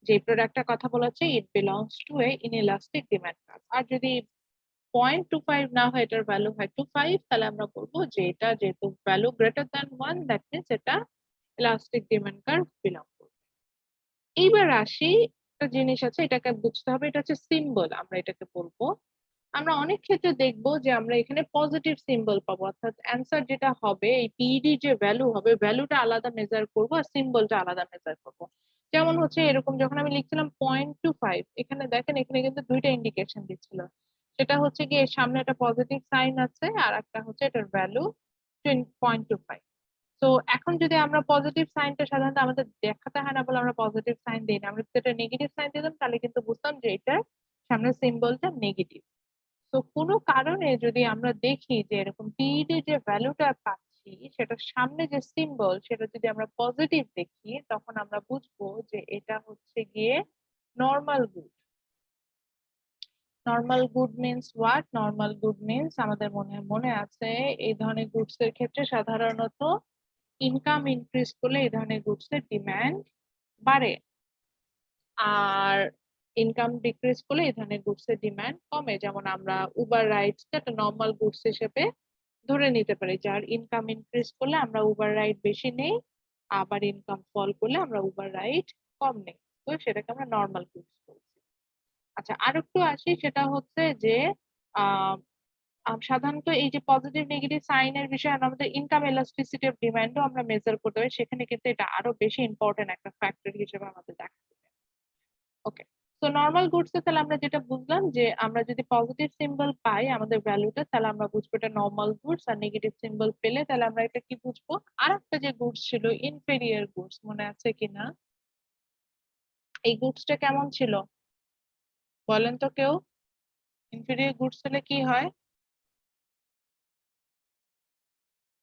যে প্রোডাক্টটার কথা বলা হচ্ছে it belongs to a inelastic demand curve. আর যদি 0.25 না হয়, এটার ভ্যালু হয় 25, তাহলে আমরা বলবো যে এটা যেহেতু value greater than 1, that means এটা ইলাস্টিক ডিমান্ড কার্ভ বিলং করবে। এইবার আসি, একটা জিনিস আছে এটাকে বুঝতে হবে, এটা হচ্ছে সিম্বল, আমরা এটাকে বলবো। আমরা অনেক ক্ষেত্রে দেখবো যে আমরা এখানে পজিটিভ সিম্বল পাবো, অর্থাৎ অ্যান্সার যেটা হবে এই পিইডি যে ভ্যালু হবে, ভ্যালুটা আলাদা মেজার করবো আর সিম্বলটা আলাদা মেজার করবো। যেমন হচ্ছে এরকম, যখন আমি লিখছিলাম 0.25, এখানে দেখেন এখানে কিন্তু দুইটা ইন্ডিকেশন দিচ্ছিল, সেটা হচ্ছে কি এর সামনে একটা পজিটিভ সাইন আছে আর একটা হচ্ছে এটার ভ্যালু 0.25। তো এখন যদি আমরা পজিটিভ সাইনটা সাধারণত আমাদের দেখাতে হয় না বলে আমরা পজিটিভ সাইন দিই না, আমরা যদি এটা নেগেটিভ সাইন দিতাম তাহলে কিন্তু বুঝতাম যে এটার সামনে সিম্বলটা নেগেটিভ। তো কোনো কারণে যদি আমরা দেখি যে এরকম পিইডি যে ভ্যালুটা পাচ্ছি সেটার সামনে যে সিম্বল সেটা যদি আমরা পজিটিভ দেখি, তখন আমরা বুঝবো যে এটা হচ্ছে গিয়ে normal good. Normal good means what? Normal good means আমাদের মনে আছে এই ধরনের গুডস এর ক্ষেত্রে সাধারণত ইনকাম ইনক্রিজ করলে এই ধরনের গুডস এর ডিমান্ড বাড়ে, আর ইনকাম ডিক্রিজ করলে এই ধরনের গুডস এর ডিমান্ড কমে। যেমন আমরা উবার রাইডসটা একটা নরমাল গুডস হিসেবে ধরে নিতে পারি, যার ইনকাম ইনক্রিজ করলে আমরা উবার রাইড বেশি নেই, আবার ইনকাম ফল করলে আমরা উবার রাইড কম নেই, তো সেটাকে আমরা নরমাল গুডস বলছি। আচ্ছা, আরেকটু আসি, সেটা হচ্ছে যে আহ সাধারণত এই যে পজিটিভ নেগেটিভ সাইনের বিষয়ে আমাদের ইনকাম এলাস্টিসিটি অফ ডিমান্ডও আমরা মেজার করতে পারি, সেখানে কিন্তু এটা আরো বেশি ইম্পর্টেন্ট একটা ফ্যাক্টর হিসেবে আমাদের দেখা যাবে। ওকে, তো নরমাল গুডস এ তাহলে আমরা যেটা বুঝলাম যে আমরা যদি পজিটিভ সিম্বল পাই আমাদের ভ্যালুটা, তাহলে আমরা বুঝবো এটা নরমাল গুডস, আর নেগেটিভ সিম্বল পেলে তাহলে আমরা এটা কি বুঝবো? আর একটা যে গুডস ছিল ইনফেরিয়ার গুডস, মনে আছে কিনা? এই গুডসটা কেমন ছিল বলেন তো কেউ? ইনফেরিয়ার গুডস হলে কি হয়?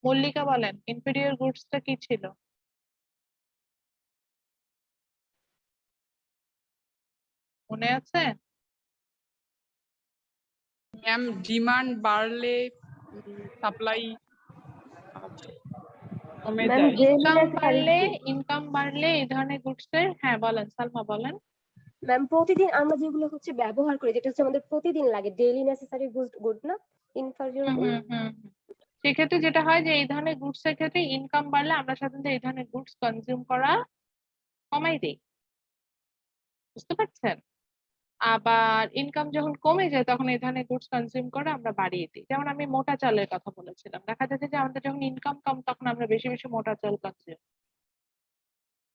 মল্লিকা বলেন, ইনফেরিয়ার গুডসটা কি ছিল? মনে আছে? ম্যাম ডিমান্ড বাড়লে সাপ্লাই কমে ম্যাম যায়। ইনকাম বাড়লে এই ধরনের গুডস এর, হ্যাঁ বলেন সালমা বলেন। ম্যাম প্রতিদিন আমরা যেগুলো হচ্ছে ব্যবহার করি, যেটা হচ্ছে আমাদের প্রতিদিন লাগে, ডেইলি নেসেসারি গুড না, ইনফেরিয়র গুড। সেক্ষেত্রে যেটা হয় যে এই ধরনের গুডস এর ক্ষেত্রে ইনকাম বাড়লে আমরা সাধারণত এই ধরনের গুডস কনজিউম করা কমাই দেই, বুঝতে পারছেন? আবার ইনকাম যখন কমে যায় তখন এই ধরনের গুডস কনজিউম করে আমরা বাড়িয়ে দিই। যেমন আমি মোটা চালের কথা বলেছিলাম, দেখা যাচ্ছে যে আমাদের যখন ইনকাম কম তখন আমরা বেশি বেশি মোটা চাল কনজিউম,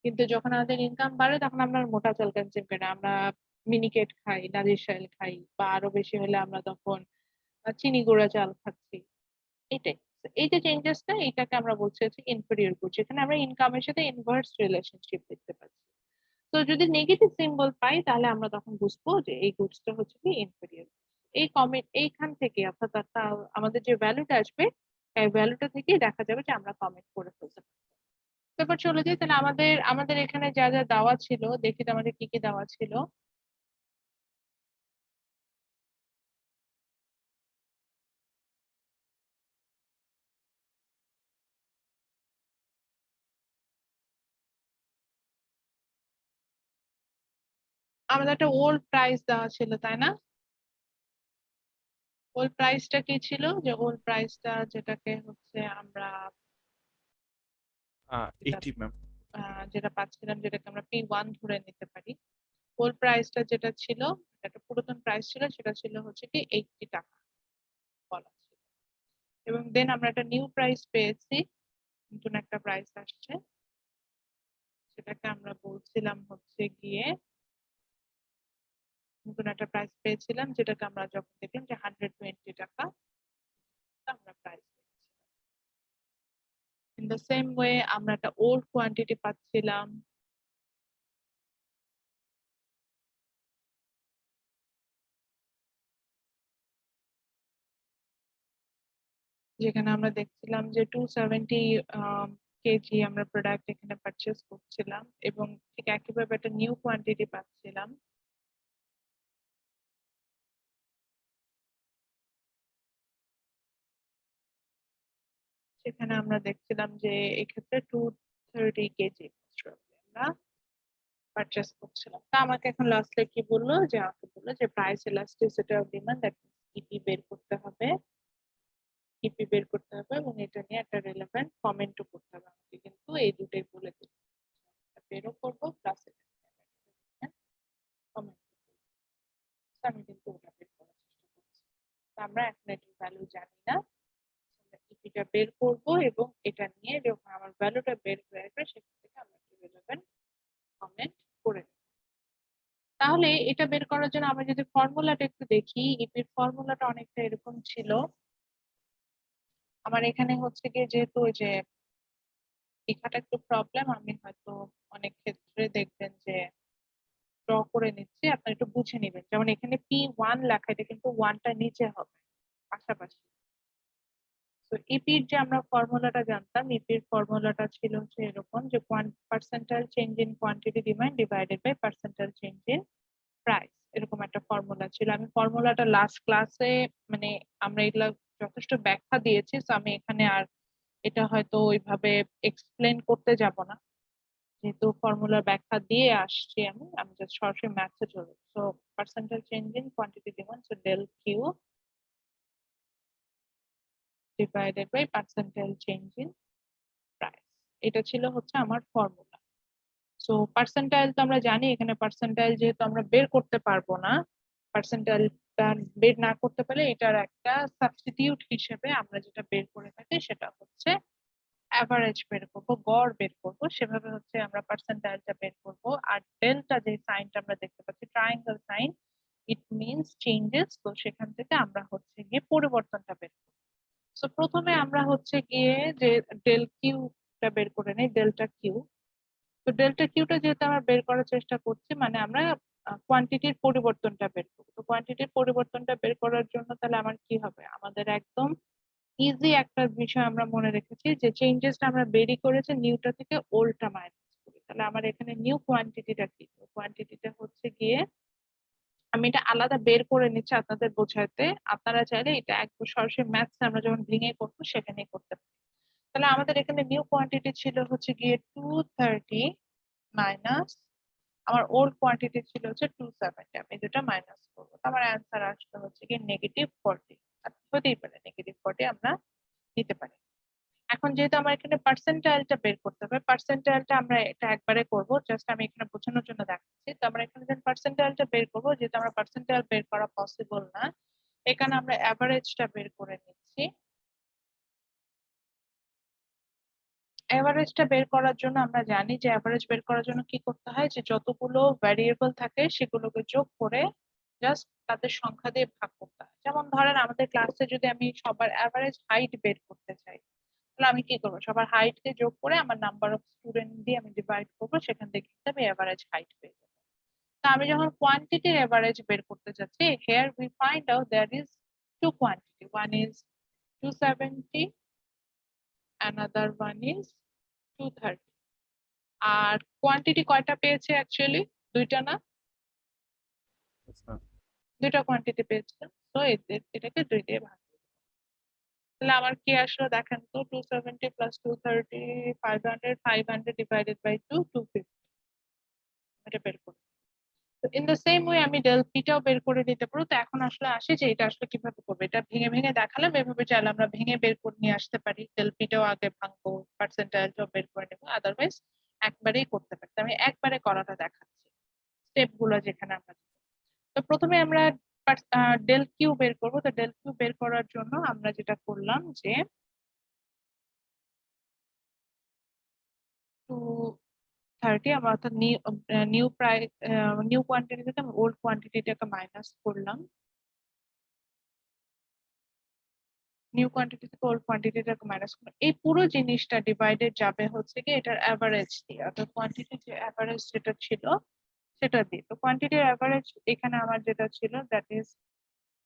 কিন্তু যখন আমাদের ইনকাম বাড়ে তখন আমরা আর মোটা চাল কনজিউম করি না, আমরা মিনিকেট খাই, নারিশেল খাই, বা আরো বেশি হলে আমরা তখন চিনি গুঁড়া চাল খাচ্ছি। এটাই। তো এই যে চেঞ্জেসটা, এটাকে আমরা বলছি হচ্ছে ইনফেরিয়র গুড, যেখানে আমরা ইনকামের সাথে ইনভার্স রিলেশনশিপ দেখতে পাচ্ছি। তো যদি নেগেটিভ সিম্বল পাই তাহলে আমরা তখন বুঝবো যে এই গুডসটা হচ্ছে কি ইনফেরিয়র। এই কমেন্ট এইখান থেকে অর্থাৎ আমাদের যে ভ্যালুটা আসবে এই ভ্যালুটা থেকেই দেখা যাবে যে আমরা কমেন্ট করে ফেলতে পারবো। তারপর চলে যাই, তাহলে আমাদের আমাদের এখানে যা যা দেওয়া ছিল দেখি তো আমাদের কি কি দেওয়া ছিল। আমাদের একটা ওল্ড প্রাইস দেওয়া ছিল, তাই না? ওল্ড প্রাইসটা কি ছিল? যে ওল্ড প্রাইসটা যেটাকে হচ্ছে আমরা 80 ম্যাম। যেটা পাচ্ছিলাম, যেটাকে আমরা P1 ধরে নিতে পারি। ওল্ড প্রাইসটা যেটা ছিল, একটা পুরাতন প্রাইস ছিল, সেটা ছিল হচ্ছে কি 80 টাকা বলা ছিল। এবং দেন আমরা একটা নিউ প্রাইস পেয়েছি, নতুন একটা প্রাইস আসছে, সেটাকে আমরা বলছিলাম হচ্ছে গিয়ে নতুন একটা প্রাইস পেয়েছিলাম, যেটাকে আমরা যখন দেখলাম যে 120 টাকা আমরা price in the same way আমরা একটা ওল্ড কোয়ান্টিটি পাচ্ছিলাম, যেখানে আমরা দেখছিলাম যে 270 কেজি আমরা প্রোডাক্ট এখানে পারচেস করছিলাম, এবং ঠিক একইভাবে একটা নিউ কোয়ান্টিটি পাচ্ছিলাম, সেখানে আমরা দেখছিলাম যে এক্ষেত্রে 230 কেজি আমরা পারচেস করছিলাম। তা আমাকে এখন লাস্টে কি বললো, যে আমাকে বললো যে price elasticity of demand, that EP বের করতে হবে, ইপি বের করতে হবে, এবং এটা নিয়ে একটা রিলেভেন্ট কমেন্টও করতে হবে আমাকে, কিন্তু এই দুটোই বলে দিল, বেরও করবো প্লাস কমেন্ট। আমি কিন্তু ওটা বের করার চেষ্টা করছি। তো আমরা এখন এটার ভ্যালু জানি না, ইপিটা বের করব, এবং এটা নিয়ে যখন আমার ভ্যালুটা বের হয়ে আসবে সেখান থেকে আমরা রিলেভেন্ট কমেন্ট করে নেব। তাহলে এটা বের করার জন্য আমরা যদি ফর্মুলাটা একটু দেখি, ইপির ফর্মুলাটা অনেকটা এরকম ছিল। আমার এখানে হচ্ছে গিয়ে যেহেতু ওই যে লেখাটা একটু প্রবলেম, আমি হয়তো অনেক ক্ষেত্রে দেখবেন যে ড্র করে নিচ্ছি, আপনারা একটু বুঝে নেবেন। যেমন এখানে P1 লেখা, এটা কিন্তু 1টা নিচে হবে পাশাপাশি। তো ইপির যে আমরা ফর্মুলাটা জানতাম, ইপির ফর্মুলাটা ছিল হচ্ছে এরকম, যে percentile change in quantity demand divided by percentile change in price, এরকম একটা ফর্মুলা ছিল। আমি ফর্মুলাটা লাস্ট ক্লাসে মানে আমরা এগুলা যথেষ্ট ব্যাখ্যা দিয়েছি, তো আমি এখানে আর এটা হয়তো ওইভাবে এক্সপ্লেন করতে যাব না, যেহেতু ফর্মুলার ব্যাখ্যা দিয়ে আসছি। আমি জাস্ট সরাসরি ম্যাথসে চলে, so percentile change in quantity demand, so del Q divided by percentile change in price, এটা ছিল হচ্ছে আমার ফর্মুলা। সো পার্সেন্টাইল তো আমরা জানি, এখানে পার্সেন্টাইল যেহেতু আমরা বের করতে পারবো না, পার্সেন্টাইলটা বের না করতে পারলে এটার একটা সাবস্টিটিউট হিসেবে আমরা যেটা বের করে থাকি সেটা হচ্ছে অ্যাভারেজ বের করবো, গড় বের করবো, সেভাবে হচ্ছে আমরা পার্সেন্টাইলটা বের করবো। আর ডেল্টা যে সাইনটা আমরা দেখতে পাচ্ছি, triangle sign, it means changes, তো সেখান থেকে আমরা হচ্ছে গিয়ে পরিবর্তনটা বের করবো। তো প্রথমে আমরা হচ্ছে গিয়ে যে ডেল কিউটা বের করে নেই, ডেল্টা কিউ। তো ডেল্টা কিউটা যেহেতু আমরা বের করার চেষ্টা করছি, মানে আমরা কোয়ান্টিটির পরিবর্তনটা বের করবো। তো কোয়ান্টিটির পরিবর্তনটা বের করার জন্য তাহলে আমার কি হবে, আমাদের একদম ইজি একটা বিষয় আমরা মনে রেখেছি, যে চেঞ্জেসটা আমরা বেরি করেছি নিউটা থেকে ওল্ডটা মাইনাস করি। তাহলে আমার এখানে নিউ কোয়ান্টিটিটা কি, কোয়ান্টিটিটা হচ্ছে গিয়ে, আমি এটা আলাদা বের করে নিচ্ছি আপনাদের বোঝাতে, আপনারা চাইলে এটা একদম সরাসরি ম্যাথস আমরা যখন ভেঙে করবো সেখানেই করতে পারি। তাহলে আমাদের এখানে নিউ কোয়ান্টিটি ছিল হচ্ছে গিয়ে 230 মাইনাস আমার ওল্ড কোয়ান্টিটি ছিল হচ্ছে 270, আমি দুটা মাইনাস করবো, তো আমার অ্যান্সার আসবে হচ্ছে কি -40। হতেই পারে -40 আমরা নিতে পারি। এখন যেহেতু আমার এখানে পার্সেন্টাইলটা বের করতে হবে, পার্সেন্টাইলটা আমরা এটা একবারে করব, জাস্ট আমি এখানে বোঝানোর জন্য দেখাচ্ছি। তো আমরা এখানে যখন পার্সেন্টাইলটা বের করব, যেহেতু আমরা পার্সেন্টাইল বের করা পসিবল না, এখানে আমরা অ্যাভারেজটা বের করে নিচ্ছি। অ্যাভারেজটা বের করার জন্য আমরা জানি যে অ্যাভারেজ বের করার জন্য কি করতে হয়, যে যতগুলো ভ্যারিয়েবল থাকে সেগুলোকে যোগ করে জাস্ট তাদের সংখ্যা দিয়ে ভাগ করতে হয়। যেমন ধরেন আমাদের ক্লাসে যদি আমি সবার অ্যাভারেজ হাইট বের করতে চাই, তাহলে আমি কি করবো, সবার হাইট কে যোগ করে আমার নাম্বার অফ স্টুডেন্ট দিয়ে আমি ডিভাইড করবো, সেখান থেকে কিন্তু আমি অ্যাভারেজ হাইট পেয়ে যাবো। তো আমি যখন কোয়ান্টিটির অ্যাভারেজ বের করতে যাচ্ছি, here we find out there is two quantity, one is 270, another one is 230। আর কোয়ান্টিটি কয়টা পেয়েছে অ্যাকচুয়ালি? দুইটা না? Yes, ma'am. দুইটা কোয়ান্টিটি পেয়েছে, তো এটাকে দুই দিয়ে ভাগ দিই। তাহলে আমার কি আসলো দেখেন তো, 270 প্লাস 230, 500 ডিভাইডেড বাই 2, 250। এটা বের করি। তো ইন দ্য সেম ওয়ে আমি ডেল পিটাও বের করে নিতে পারবো। তো এখন আসলে আসে যে এটা আসলে কিভাবে করবো, এটা ভেঙে ভেঙে দেখালাম, এভাবে চাইলে আমরা ভেঙে বের করে নিয়ে আসতে পারি। ডেল পিটাও আগে ভাঙবো, পার্সেন্টাইলটাও বের করে নেবো, আদারওয়াইজ একবারেই করতে পারি। তো আমি একবারে করাটা দেখাচ্ছি, স্টেপ গুলো যেখানে আমরা দিবো। তো প্রথমে আমরা ডেল কিউ বের করবো। তো ডেল কিউ বের করার জন্য আমরা যেটা করলাম যে 230 আমরা অর্থাৎ নিউ প্রাইস, নিউ কোয়ান্টিটি থেকে আমি ওল্ড কোয়ান্টিটিটাকে মাইনাস করলাম, নিউ কোয়ান্টিটি থেকে ওল্ড কোয়ান্টিটিটাকে মাইনাস করলাম। এই পুরো জিনিসটা ডিভাইডেড যাবে হচ্ছে কি এটার অ্যাভারেজ দিয়ে, অর্থাৎ কোয়ান্টিটি যে অ্যাভারেজ যেটা ছিল সেটা দিয়ে। তো কোয়ান্টিটির অ্যাভারেজ এখানে আমার যেটা ছিল দ্যাট ইজ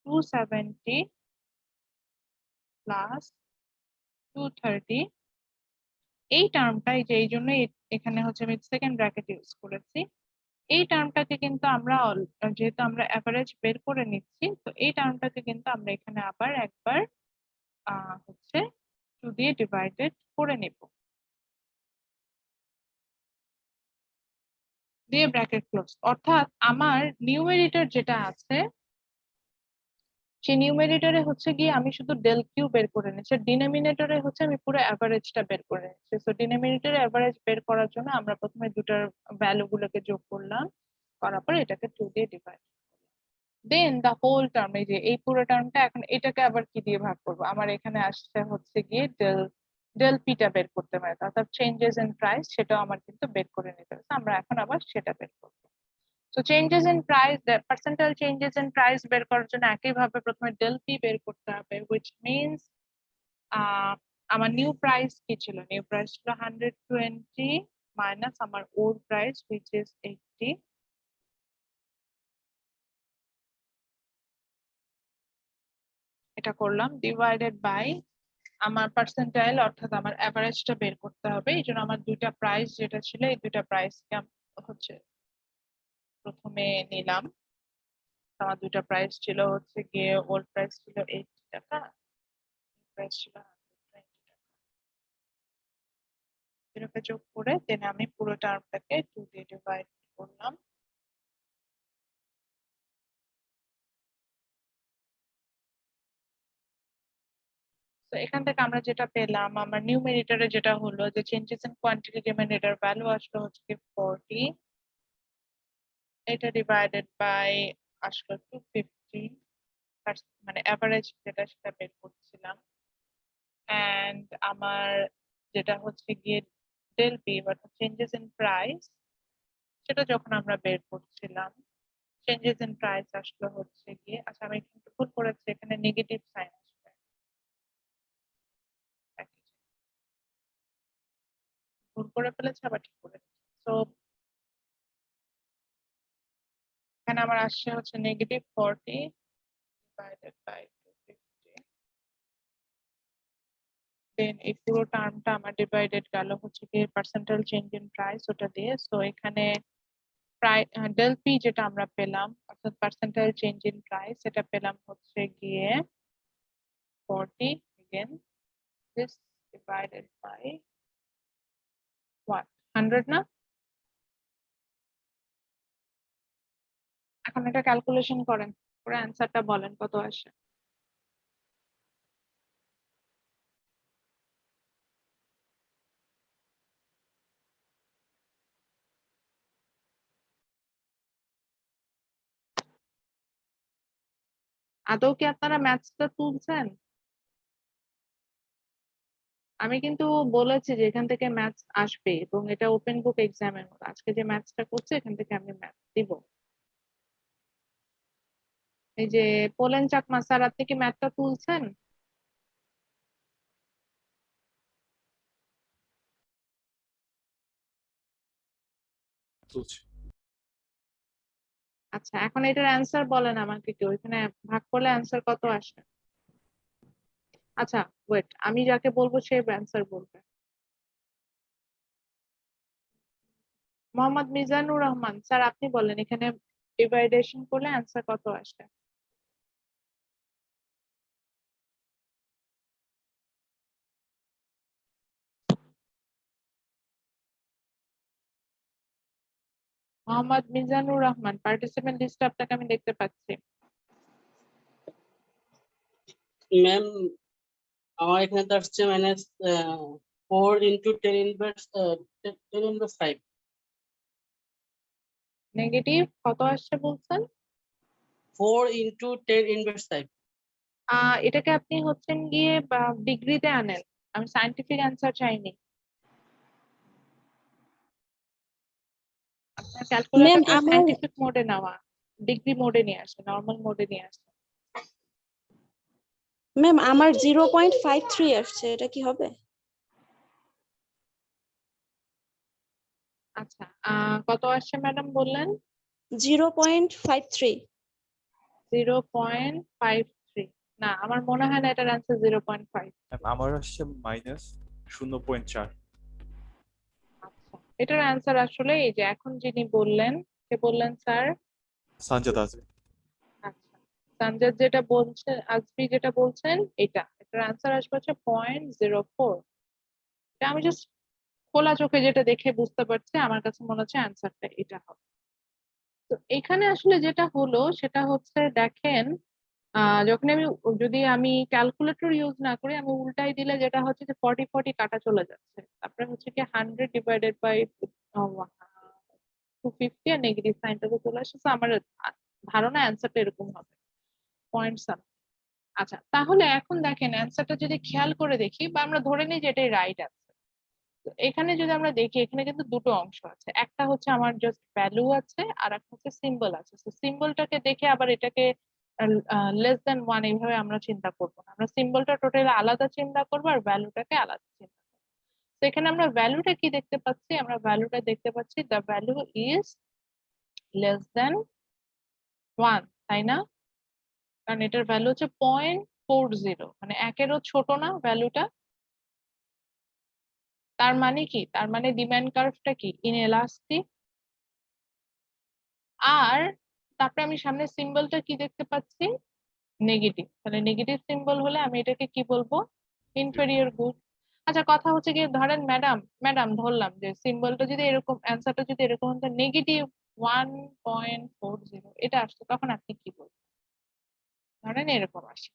270 প্লাস 230। এই টার্মটাই যে এই জন্য এখানে হচ্ছে আমি সেকেন্ড ব্র্যাকেট ইউজ করেছি। এই টার্মটাকে কিন্তু আমরা যেহেতু আমরা অ্যাভারেজ বের করে নিচ্ছি, তো এই টার্মটাকে কিন্তু আমরা এখানে আবার একবার হচ্ছে 2 দিয়ে ডিভাইডেড করে নিব, দিয়ে ব্র্যাকেট ক্লোজ। অর্থাৎ আমার নিউমেরিটর যেটা আছে সেই নিউমেরিটরে হচ্ছে গিয়ে আমি শুধু ডেল কিউ বের করে নিচ্ছি, ডিনোমিনেটরে হচ্ছে আমি পুরো অ্যাভারেজটা বের করে নিচ্ছি। সো ডিনোমিনেটরে অ্যাভারেজ বের করার জন্য আমরা প্রথমে দুটার ভ্যালু গুলোকে যোগ করলাম, করার পর এটাকে 2 দিয়ে divide, then the whole term, এই যে এই পুরো টার্মটা, এখন এটাকে আবার কি দিয়ে ভাগ করবো, আমার এখানে আসছে হচ্ছে গিয়ে ডেল পিটা বের করতে পারে, অর্থাৎ চেঞ্জেস ইন প্রাইস, সেটাও আমার কিন্তু বের করে নিতে হবে। আমরা এখন আবার সেটা বের করবো। তো changes in price, percentile changes in price বের করার জন্য একইভাবে প্রথমে ডেল পি বের করতে হবে, হুইচ মিনস আমার নিউ প্রাইস কি ছিল, নিউ প্রাইস ছিল 120 মাইনাস আমার ওল্ড প্রাইস হুইচ ইজ 80। এটা করলাম ডিভাইডেড বাই আমার পার্সেন্টাইল, অর্থাৎ আমার অ্যাভারেজটা বের করতে হবে। এই জন্য আমার দুইটা প্রাইস যেটা ছিল, এই দুইটা প্রাইসকে হচ্ছে প্রথমে নিলাম। আমার দুইটা প্রাইস ছিল হচ্ছে গিয়ে ওল্ড প্রাইস ছিল 80 টাকা, প্রাইস ছিল 120 টাকা। এটাকে যোগ করে দেন আমি পুরো টার্মটাকে 2 দিয়ে ডিভাইড করলাম। তো এখান থেকে আমরা যেটা পেলাম, আমার নিউমেরিটরে যেটা হলো যে changes in quantity, denominator value আসলো হচ্ছে কি 40, এটা ডিভাইডেড বাই আসলো 250, মানে অ্যাভারেজ যেটা সেটা বের করছিলাম। এন্ড আমার যেটা হচ্ছে গিয়ে ডেল পি অর্থাৎ চেঞ্জেস ইন প্রাইস, সেটা যখন আমরা বের করছিলাম, চেঞ্জেস ইন প্রাইস আসলো হচ্ছে গিয়ে, আচ্ছা আমি একটু ভুল করেছি, এখানে নেগেটিভ সাইন আসবে, ভুল করে ফেলেছে আবার ঠিক করে। তো এখানে আমার আসছে হচ্ছে নেগেটিভ 40 ডিভাইডেড বাই 250, দেন এই পুরো টার্মটা আমার ডিভাইডেড গেল হচ্ছে গিয়ে পার্সেন্টাইল চেঞ্জ ইন প্রাইস ওটা দিয়ে। সো এখানে ডেল পি যেটা আমরা পেলাম, অর্থাৎ পার্সেন্টাইল চেঞ্জ ইন প্রাইস, সেটা পেলাম হচ্ছে গিয়ে 40, again this divided by 100 না? এখন এটা ক্যালকুলেশন করেন, করে অ্যান্সারটা বলেন কত আসে। আদৌ কি আপনারা ম্যাথসটা তুলছেন? আমি কিন্তু বলেছি যে এখান থেকে ম্যাথস আসবে এবং এটা ওপেন বুক এক্সামের মতো। আজকে যে ম্যাথসটা করছে এখান থেকে আমি ম্যাথস দিব। এই যে পোলেন চাকমা স্যার, আপনি কি ম্যাথটা তুলছেন? তুলছি। আচ্ছা, এখন এটার অ্যান্সার বলেন আমাকে কেউ। এখানে ভাগ করলে অ্যান্সার কত আসে? আচ্ছা ওয়েট, আমি যাকে বলবো সে অ্যান্সার বলবে। মোহাম্মদ মিজানুর রহমান স্যার, আপনি বলেন এখানে ডিভাইডেশন করলে অ্যান্সার কত আসে? মোহাম্মদ মিজানুর রহমান, পার্টিসিপেন্ট লিস্ট আপনাকে আমি দেখতে পাচ্ছি। ম্যাম আমার এখানে তো আসছে minus 4 into 10 inverse 10 inverse 5। Negative কত আসছে বলছেন? 4 ইন্টু 10 ইনভার্স 5। এটাকে আপনি হচ্ছেন গিয়ে ডিগ্রিতে আনেন, আমি সায়েন্টিফিক অ্যান্সার চাইনি। আপনার ক্যালকুলেটরটা আমার সায়েন্টিফিক মোডে নেওয়া, ডিগ্রি মোডে নিয়ে আসে, নরমাল মোডে নিয়ে আসে। ম্যাম আমার 0.53 আসছে, এটা কি হবে? আচ্ছা, কত আসছে ম্যাডাম বললেন? 0.53। 0.53। না, আমার মনে হয় না এটার অ্যান্সার 0.5। আমার আসছে -0.4। আচ্ছা, এটার অ্যান্সার আসলে এই যে এখন যিনি বললেন, কে বললেন স্যার? সানজাদ আজমি। আচ্ছা, সঞ্জয় যেটা বলছেন, আজমি যেটা বলছেন, এটার অ্যান্সার আসবে হচ্ছে 0.04। এটা আমি জাস্ট খোলা চোখে যেটা দেখে বুঝতে পারছি, আমার কাছে মনে হচ্ছে অ্যান্সারটা এটা হবে। তো এখানে আসলে যেটা হলো সেটা হচ্ছে দেখেন, যখন যদি আমি ক্যালকুলেটর ইউজ না করি, আমি উল্টাই দিলে যেটা হচ্ছে যে 40 কাটা চলে যাচ্ছে, তারপরে হচ্ছে কি 100 ডিভাইডেড বাই 250 আর নেগেটিভ সাইনটা তো চলে আসছে। So আমার ধারণা অ্যান্সারটা এরকম হবে, পয়েন্ট সামথিং। আচ্ছা, তাহলে এখন দেখেন অ্যান্সারটা যদি খেয়াল করে দেখি বা আমরা ধরে নিই যে এটাই রাইট আছে। তো এখানে যদি আমরা দেখি, এখানে কিন্তু দুটো অংশ আছে, একটা হচ্ছে আমার জাস্ট ভ্যালু আছে আর একটা হচ্ছে সিম্বল আছে। তো সিম্বলটাকে দেখে আবার এটাকে লেস দেন 1 এইভাবে আমরা চিন্তা করবো না, আমরা সিম্বলটা টোটালি আলাদা চিন্তা করবো আর ভ্যালুটাকে আলাদা চিন্তা করবো। তো এখানে আমরা ভ্যালুটা কি দেখতে পাচ্ছি? আমরা ভ্যালুটা দেখতে পাচ্ছি the value is less than 1, তাই না? কারণ এটার ভ্যালু হচ্ছে 0.40, মানে একেরও ছোট না ভ্যালুটা। তার মানে কি? তার মানে ডিমান্ড কার্ভটা কি? ইনএলাস্টিক। আর তারপরে আমি সামনে সিম্বলটা কি দেখতে পাচ্ছি? নেগেটিভ। তাহলে নেগেটিভ সিম্বল হলে আমি এটাকে কি বলবো? Inferior good. আচ্ছা, কথা হচ্ছে কি, ধরেন ম্যাডাম ম্যাডাম ধরলাম যে সিম্বলটা যদি এরকম, অ্যান্সারটা যদি এরকম হতো নেগেটিভ 1.40 এটা আসতো, তখন আপনি কি বলবেন? ধরেন এরকম আসে,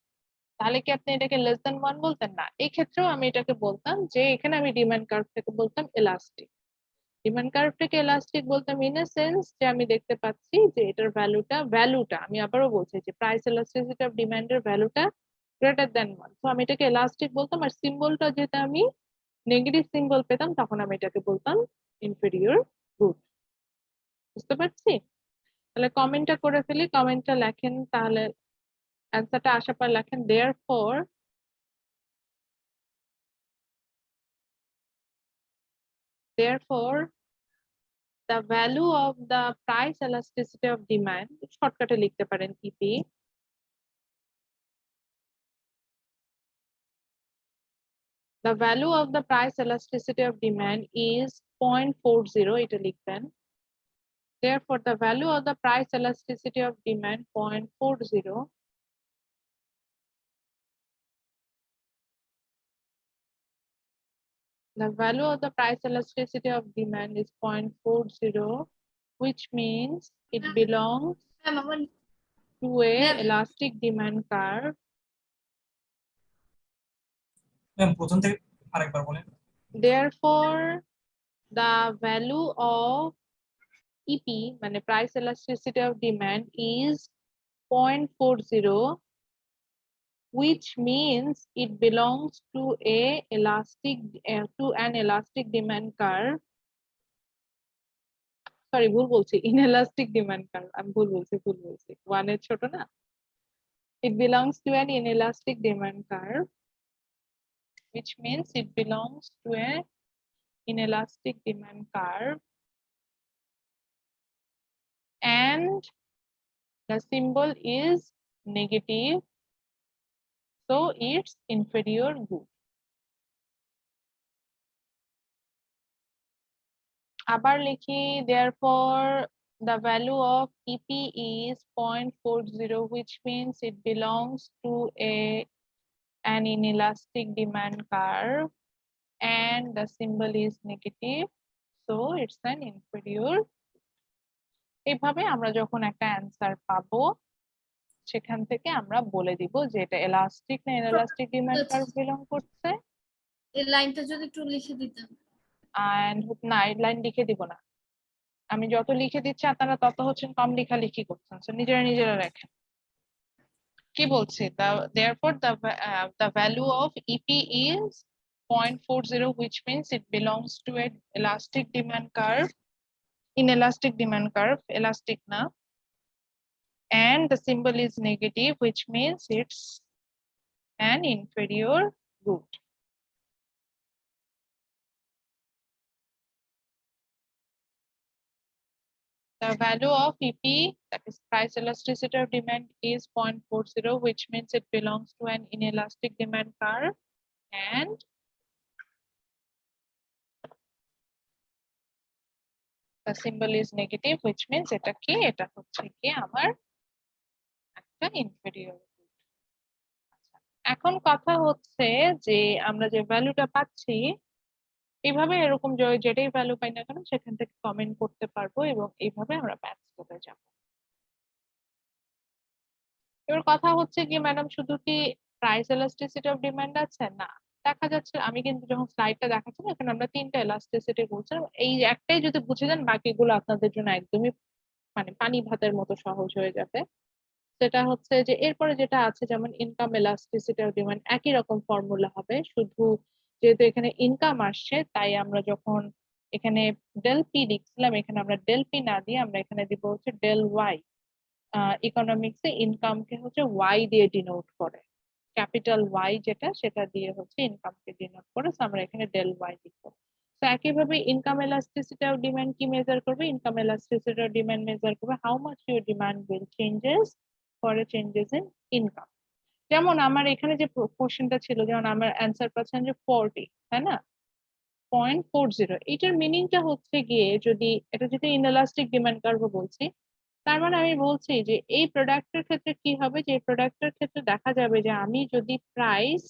তাহলে কি আপনি এটাকে লেস দেন 1 বলতেন? না, এই ক্ষেত্রেও আমি এটাকে বলতাম যে এখানে আমি ডিমান্ড কার্ভটাকে বলতাম এলাস্টিক। ডিমান্ড কার্ভটাকে এলাস্টিক বলতাম ইন এ সেন্স যে আমি দেখতে পাচ্ছি যে এটার ভ্যালুটা আমি আবারও বলছি যে প্রাইস এলাস্টিসিটি অফ ডিমান্ডের ভ্যালুটা গ্রেটার দেন 1, তো আমি এটাকে এলাস্টিক বলতাম। আর সিম্বলটা যেটা আমি নেগেটিভ সিম্বল পেতাম, তখন আমি এটাকে বলতাম ইনফেরিয়র গুড। বুঝতে পারছি? তাহলে কমেন্টটা করে ফেলি, কমেন্টটা লেখেন, তাহলে অ্যান্সারটা আসার পর লেখেন therefore the value of the price elasticity of demand, শর্টকাটে লিখতে পারেন E P, the value of the price elasticity of demand is 0.40, এটা লিখবেন। Therefore the value of the price elasticity of demand 0.40, the value of the price elasticity of demand is 0.40, which means it belongs ma'am আমার to a elastic demand curve. Ma'am প্রথম থেকে আরেকবার বলেন। Therefore the value of EP, মানে price elasticity of demand, is 0.40, which means it belongs to an elastic demand curve. Sorry, ভুল বলছি, inelastic demand curve. আমি ভুল বলছি 1 এর ছোট না? It belongs to an inelastic demand curve, which means it belongs to an inelastic demand curve, and the symbol is negative, so it's inferior good. আবার লিখি, therefore the value of EP is 0.40, which means it belongs to an inelastic demand curve, and the symbol is negative, so it's an inferior. এইভাবে আমরা যখন একটা answer পাবো সেখান থেকে আমরা বলে দিব যে এটা এলাস্টিক না ইনএলাস্টিক ডিমান্ড কার্ভ বিলং করছে। এই লাইনটা যদি একটু লিখে দিতেন। এন্ড না, এই লাইন লিখে দিব না, আমি যত লিখে দিচ্ছি আপনারা তত হচ্ছেন কম লেখালেখি করছেন, so নিজেরা লেখেন। কি বলছি, therefore the value of EP is 0.40, which means it belongs to an elastic demand curve, inelastic demand curve, elastic na, and the symbol is negative, which means it's an inferior good. The value of EP, that is price elasticity of demand, is 0.40, which means it belongs to an inelastic demand curve, and the symbol is negative, which means এটা কি, এটা হচ্ছে কি আমার একটা inferior good. এখন কথা হচ্ছে যে আমরা যে ভ্যালুটা পাচ্ছি, এইভাবে এরকম যেটাই ভ্যালু পাই না কেন সেখান থেকে কমেন্ট করতে পারবো, এবং এইভাবে আমরা ম্যাথস করে যাব। এবার কথা হচ্ছে কি ম্যাডাম, শুধু কি প্রাইস এলাস্টিসিটি অফ ডিমান্ড আছে? না, দেখা যাচ্ছে আমি কিন্তু যখন স্লাইডটা দেখাচ্ছি এখানে আমরা 3টা এলাস্টিসিটি বলছি, এই একটাই যদি বুঝে যান বাকিগুলো আপনাদের জন্য একদমই মানে পানি ভাতের মতো সহজ হয়ে যাবে। সেটা হচ্ছে যে এরপরে যেটা আছে, যেমন ইনকাম এলাস্টিসিটি অফ ডিমান্ড, একই রকম ফর্মুলা হবে, শুধু যেহেতু এখানে ইনকাম আসছে তাই আমরা যখন এখানে ডেল পি লিখছিলাম এখানে আমরা ডেল পি না দিয়ে আমরা এখানে দিব হচ্ছে ডেল ওয়াই। ইকোনমিক্সে ইনকামকে হচ্ছে ওয়াই দিয়ে ডিনোট করে, ক্যাপিটাল ওয়াই যেটা সেটা দিয়ে হচ্ছে ইনকামকে ডিনোট করে, সো আমরা এখানে ডেল ওয়াই লিখবো। তো একইভাবে ইনকাম এলাস্টিসিটি অফ ডিমান্ড কি মেজার করবে? Income elasticity of demand measure করবে how much your demand will changes for a changes in income. যেমন আমার এখানে যে কোশ্চেনটা ছিল, যেমন আমার অ্যান্সার পাচ্ছেন যে 40, তাই না, 0.40, এটার মিনিংটা হচ্ছে গিয়ে যদি এটা যদি ইনএলাস্টিক ডিমান্ড কার্ভ বলছি, তার মানে আমি বলছি যে এই প্রোডাক্টের ক্ষেত্রে কি হবে, যে প্রোডাক্টের ক্ষেত্রে দেখা যাবে যে আমি যদি প্রাইস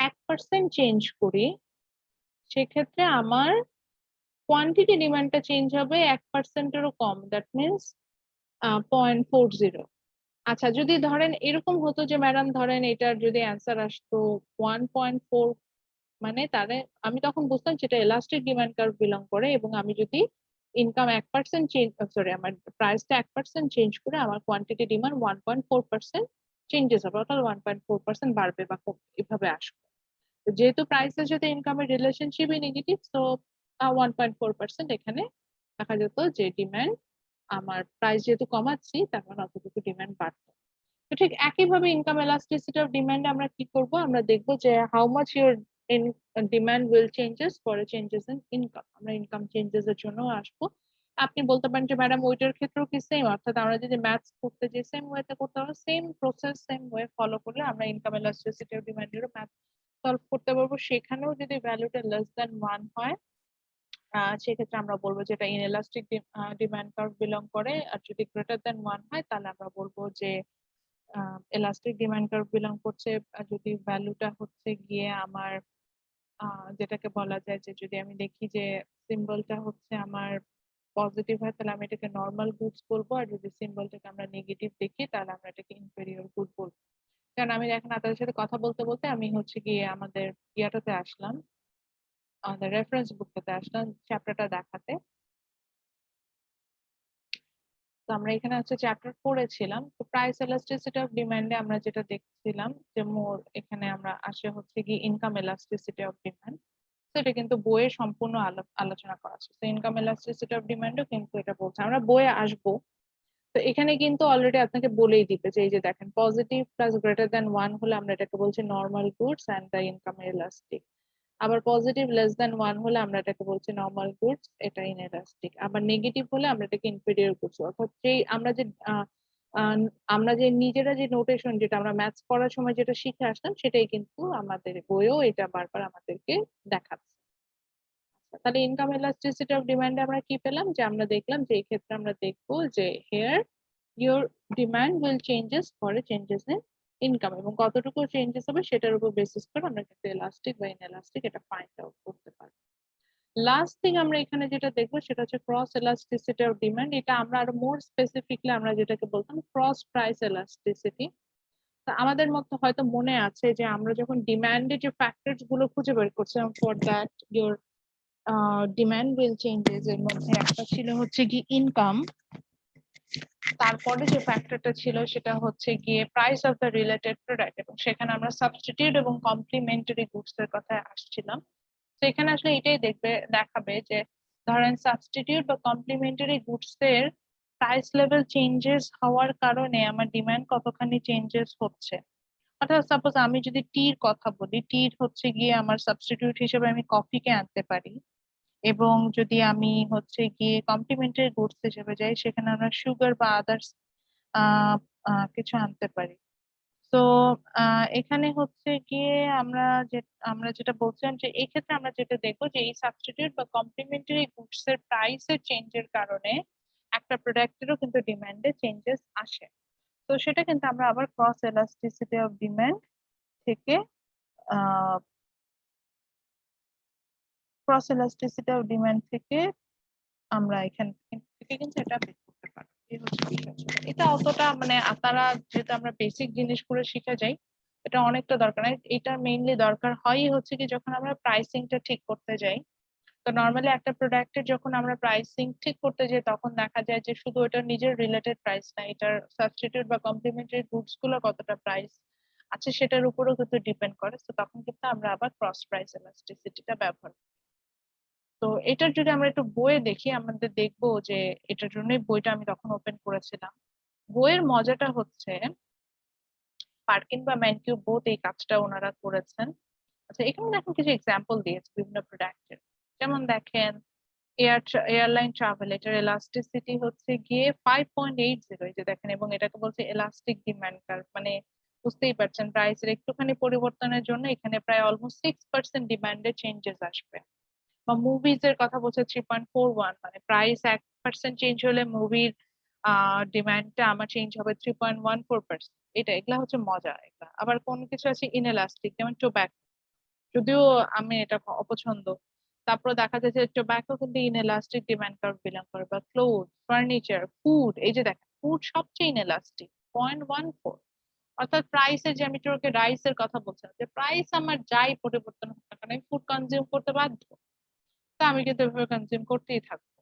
1% চেঞ্জ করি সেক্ষেত্রে আমার কোয়ান্টিটি ডিমান্ডটা চেঞ্জ হবে 1%-এরও কম, দ্যাট মিনস 0.40। আচ্ছা, যদি ধরেন এরকম হতো যে ম্যাডাম ধরেন এটার যদি অ্যান্সার আসতো 1.4, মানে তাহলে আমি তখন বুঝতাম যেটা এলাস্টিক ডিমান্ড কার্ভ বিলং করে, এবং আমি যদি ইনকাম 1% চেঞ্জ, সরি আমার প্রাইসটা 1% চেঞ্জ করে আমার কোয়ান্টিটি ডিমান্ড 1.4% চেঞ্জেস হবে, অর্থাৎ 1.4% বাড়বে বা এভাবে আসবে। তো যেহেতু প্রাইসের সাথে ইনকামের রিলেশনশিপই নেগেটিভ, তো 1.4% এখানে দেখা যেত যে ডিমান্ড, আমার প্রাইস যেহেতু কমাচ্ছি তার মানে অতটুকু ডিমান্ড বাড়তো। তো ঠিক একইভাবে ইনকাম এলাস্টিসিটি অফ ডিমান্ড আমরা কি করব, আমরা দেখবো যে how much your demand will changes for changes in income. আমরা ইনকাম চেঞ্জেস এর জন্য আসবো। আপনি বলতে পারেন যে ম্যাডাম ওইটার ক্ষেত্রেও কি সেম, অর্থাৎ আমরা যদি ম্যাথস করতে যে সেম ওয়েতে করতে পারবো, same process same way follow করলে আমরা income elasticity of ডিমান্ডের math solve করতে পারবো। সেখানেও যদি ভ্যালুটা লেস দ্যান 1 হয় সেক্ষেত্রে আমরা বলবো যে এটা ইনএলাস্টিক ডিমান্ড কার্ভ বিলং করে, আর যদি গ্রেটার দ্যান 1 হয় তাহলে আমরা বলবো যে এলাস্টিক ডিমান্ড কার্ভ বিলং করছে। যদি ভ্যালুটা হচ্ছে গিয়ে আমার যেটাকে বলা যায় যে যদি আমি দেখি যে সিম্বলটা হচ্ছে আমার পজিটিভ হয় তাহলে আমি এটাকে নর্মাল গুডস বলবো, আর যদি সিম্বলটাকে আমরা নেগেটিভ দেখি তাহলে আমরা এটাকে ইনফেরিয়র গুড বলবো। কারণ আমি দেখেন আপনাদের সাথে কথা বলতে বলতে আমি হচ্ছে গিয়ে আমাদের ইয়াটাতে আসলাম, আমাদের রেফারেন্স বুকটাতে আসলাম চ্যাপ্টারটা দেখাতে। তো আমরা এখানে হচ্ছে চ্যাপ্টার 4 এ ছিলাম। তো প্রাইস এলাস্টিসিটি অফ ডিমান্ডে আমরা যেটা দেখছিলাম যে মোর এখানে আমরা আসে হচ্ছে কি ইনকাম এলাস্টিসিটি অফ ডিমান্ড। তো এটা কিন্তু বইয়ে সম্পূর্ণ আলোচনা করা আছে। তো ইনকাম এলাস্টিসিটি অফ ডিমান্ডও কিন্তু এটা বলছে। আমরা বইয়ে আসবো। তো এখানে কিন্তু অলরেডি আপনাকে বলেই দিবে যে এই যে দেখেন পজিটিভ প্লাস গ্রেটার দ্যান 1 হলে আমরা এটাকে বলছি normal goods and the income elastic. আবার পজিটিভ লেস দ্যান 1 হলে আমরা এটাকে বলছি নরমাল গুডস, এটা ইনএলাস্টিক। আবার নেগেটিভ হলে আমরা এটাকে ইনফেরিয়র গুডস। অর্থাৎ যেই আমরা যে নিজেরা যে নোটেশন যেটা আমরা ম্যাথস পড়ার সময় যেটা শিখে আসতাম সেটাই কিন্তু আমাদের বইয়েও এটা বারবার আমাদেরকে দেখাচ্ছে। তাহলে ইনকাম এলাস্টিসিটি অফ ডিমান্ডে আমরা কি পেলাম যে আমরা দেখলাম যে এই ক্ষেত্রে আমরা দেখবো যে here your demand will changes for changes in income, এবং কতটুকু চেঞ্জেস হবে সেটার উপর বেসিস করে আমরা কিন্তু এলাস্টিক বা ইনএলাস্টিক এটা ফাইন্ড আউট করতে পারবো। লাস্ট থিং আমরা এখানে যেটা দেখবো সেটা হচ্ছে ক্রস এলাস্টিসিটি অফ ডিমান্ড। এটা আমরা আরো মোর স্পেসিফিকলি আমরা যেটাকে বলতাম ক্রস প্রাইস এলাস্টিসিটি। আমাদের মধ্যে হয়তো মনে আছে যে আমরা যখন ডিমান্ডের যে ফ্যাক্টরস গুলো খুঁজে বের করছিলাম for that your demand will changes, এর মধ্যে একটা ছিল হচ্ছে কি ইনকাম, তারপরে যে ফ্যাক্টরটা ছিল সেটা হচ্ছে গিয়ে price of the related product, এবং সেখানে আমরা সাবস্টিটিউট এবং কমপ্লিমেন্টারি গুডস এর কথা আসছিলাম। তো এখানে আসলে এটাই দেখাবে যে ধরেন সাবস্টিটিউট বা কমপ্লিমেন্টারি গুডস এর প্রাইস লেভেল চেঞ্জেস হওয়ার কারণে আমার ডিমান্ড কতখানি চেঞ্জেস হচ্ছে। অর্থাৎ সাপোজ আমি যদি টির কথা বলি, টির হচ্ছে গিয়ে আমার সাবস্টিটিউট হিসেবে আমি কফিকে আনতে পারি, এবং যদি আমি হচ্ছে গিয়ে কমপ্লিমেন্টারি গুডস হিসেবে যাই সেখানে আমরা সুগার বা আদার্স কিছু আনতে পারি। তো এখানে হচ্ছে গিয়ে আমরা যেটা বলছিলাম যে এই ক্ষেত্রে আমরা যেটা দেখবো যে এই সাবস্টিটিউট বা কমপ্লিমেন্টারি গুডস এর প্রাইসের চেঞ্জের কারণে একটা প্রোডাক্টেরও কিন্তু ডিমান্ডে চেঞ্জেস আসে। তো সেটা কিন্তু আমরা আবার ক্রস এলাস্টিসিটি অফ ডিমান্ড থেকে ক্রস এলাস্টিসিটি অফ ডিমান্ড থেকে আমরা এখান থেকে কিন্তু এটা বের করতে পারবো। এই হচ্ছে বিষয়। এটা অতটা মানে আপনারা যেটা আমরা বেসিক জিনিসগুলো শিখে যাই এটা অনেকটা দরকার নাই। এটা মেইনলি দরকার হয় হচ্ছে কি যখন আমরা প্রাইসিংটা ঠিক করতে যাই। তো নরমালি একটা প্রোডাক্টের যখন আমরা প্রাইসিং ঠিক করতে যাই তখন দেখা যায় যে শুধু এটা নিজের রিলেটেড প্রাইস না, এটার সাবস্টিটিউট বা কমপ্লিমেন্টারি গুডস গুলো কতটা প্রাইস আছে সেটার উপরও কিন্তু ডিপেন্ড করে। তো তখন কিন্তু আমরা আবার ক্রস প্রাইস এলাস্টিসিটিটা ব্যবহার করি। তো এটার যদি আমরা একটু বইয়ে দেখি আমাদের দেখবো যে এটার জন্যই বইটা আমি তখন ওপেন করেছিলাম। বইয়ের মজাটা হচ্ছে পার্কিন বা ম্যানকিউ বোথ এই কাজটা ওনারা করেছেন। আচ্ছা এখানে দেখেন কিছু এক্সাম্পল দিয়েছে বিভিন্ন প্রোডাক্টের। যেমন দেখেন এয়ারলাইন ট্রাভেল, এটার এলাস্টিসিটি হচ্ছে গিয়ে 5.80, এই যে দেখেন, এবং এটাকে বলছে এলাস্টিক ডিমান্ড কার্ভ। মানে বুঝতেই পারছেন প্রাইসের একটুখানি পরিবর্তনের জন্য এখানে প্রায় অলমোস্ট 6% ডিমান্ডে চেঞ্জেস আসবে। বা মুভিজ এর কথা বলছে 3.41, মানে প্রাইস 1% চেঞ্জ হলে মুভির ডিমান্ডটা আমার চেঞ্জ হবে 3.14%। এগুলা হচ্ছে মজা। এগুলা আবার কোন কিছু আছে ইনএলাস্টিক, যেমন টোব্যাকো, যদিও আমি এটা অপছন্দ। তারপর দেখা যায় যে টোব্যাকো কিন্তু ইনএলাস্টিক ডিমান্ড কার্ভ বিলং করে। বা ক্লোথ, ফার্নিচার, ফুড, এই যে দেখেন ফুড সবচেয়ে ইনএলাস্টিক 0.14। অর্থাৎ প্রাইসের, যে আমি তোকে রাইসের কথা বলছিলাম যে প্রাইস আমার যাই পরিবর্তন হোক না কেন আমি ফুড কনজিউম করতে বাধ্য, তো আমি কিন্তু এভাবে কনজিউম করতেই থাকবো।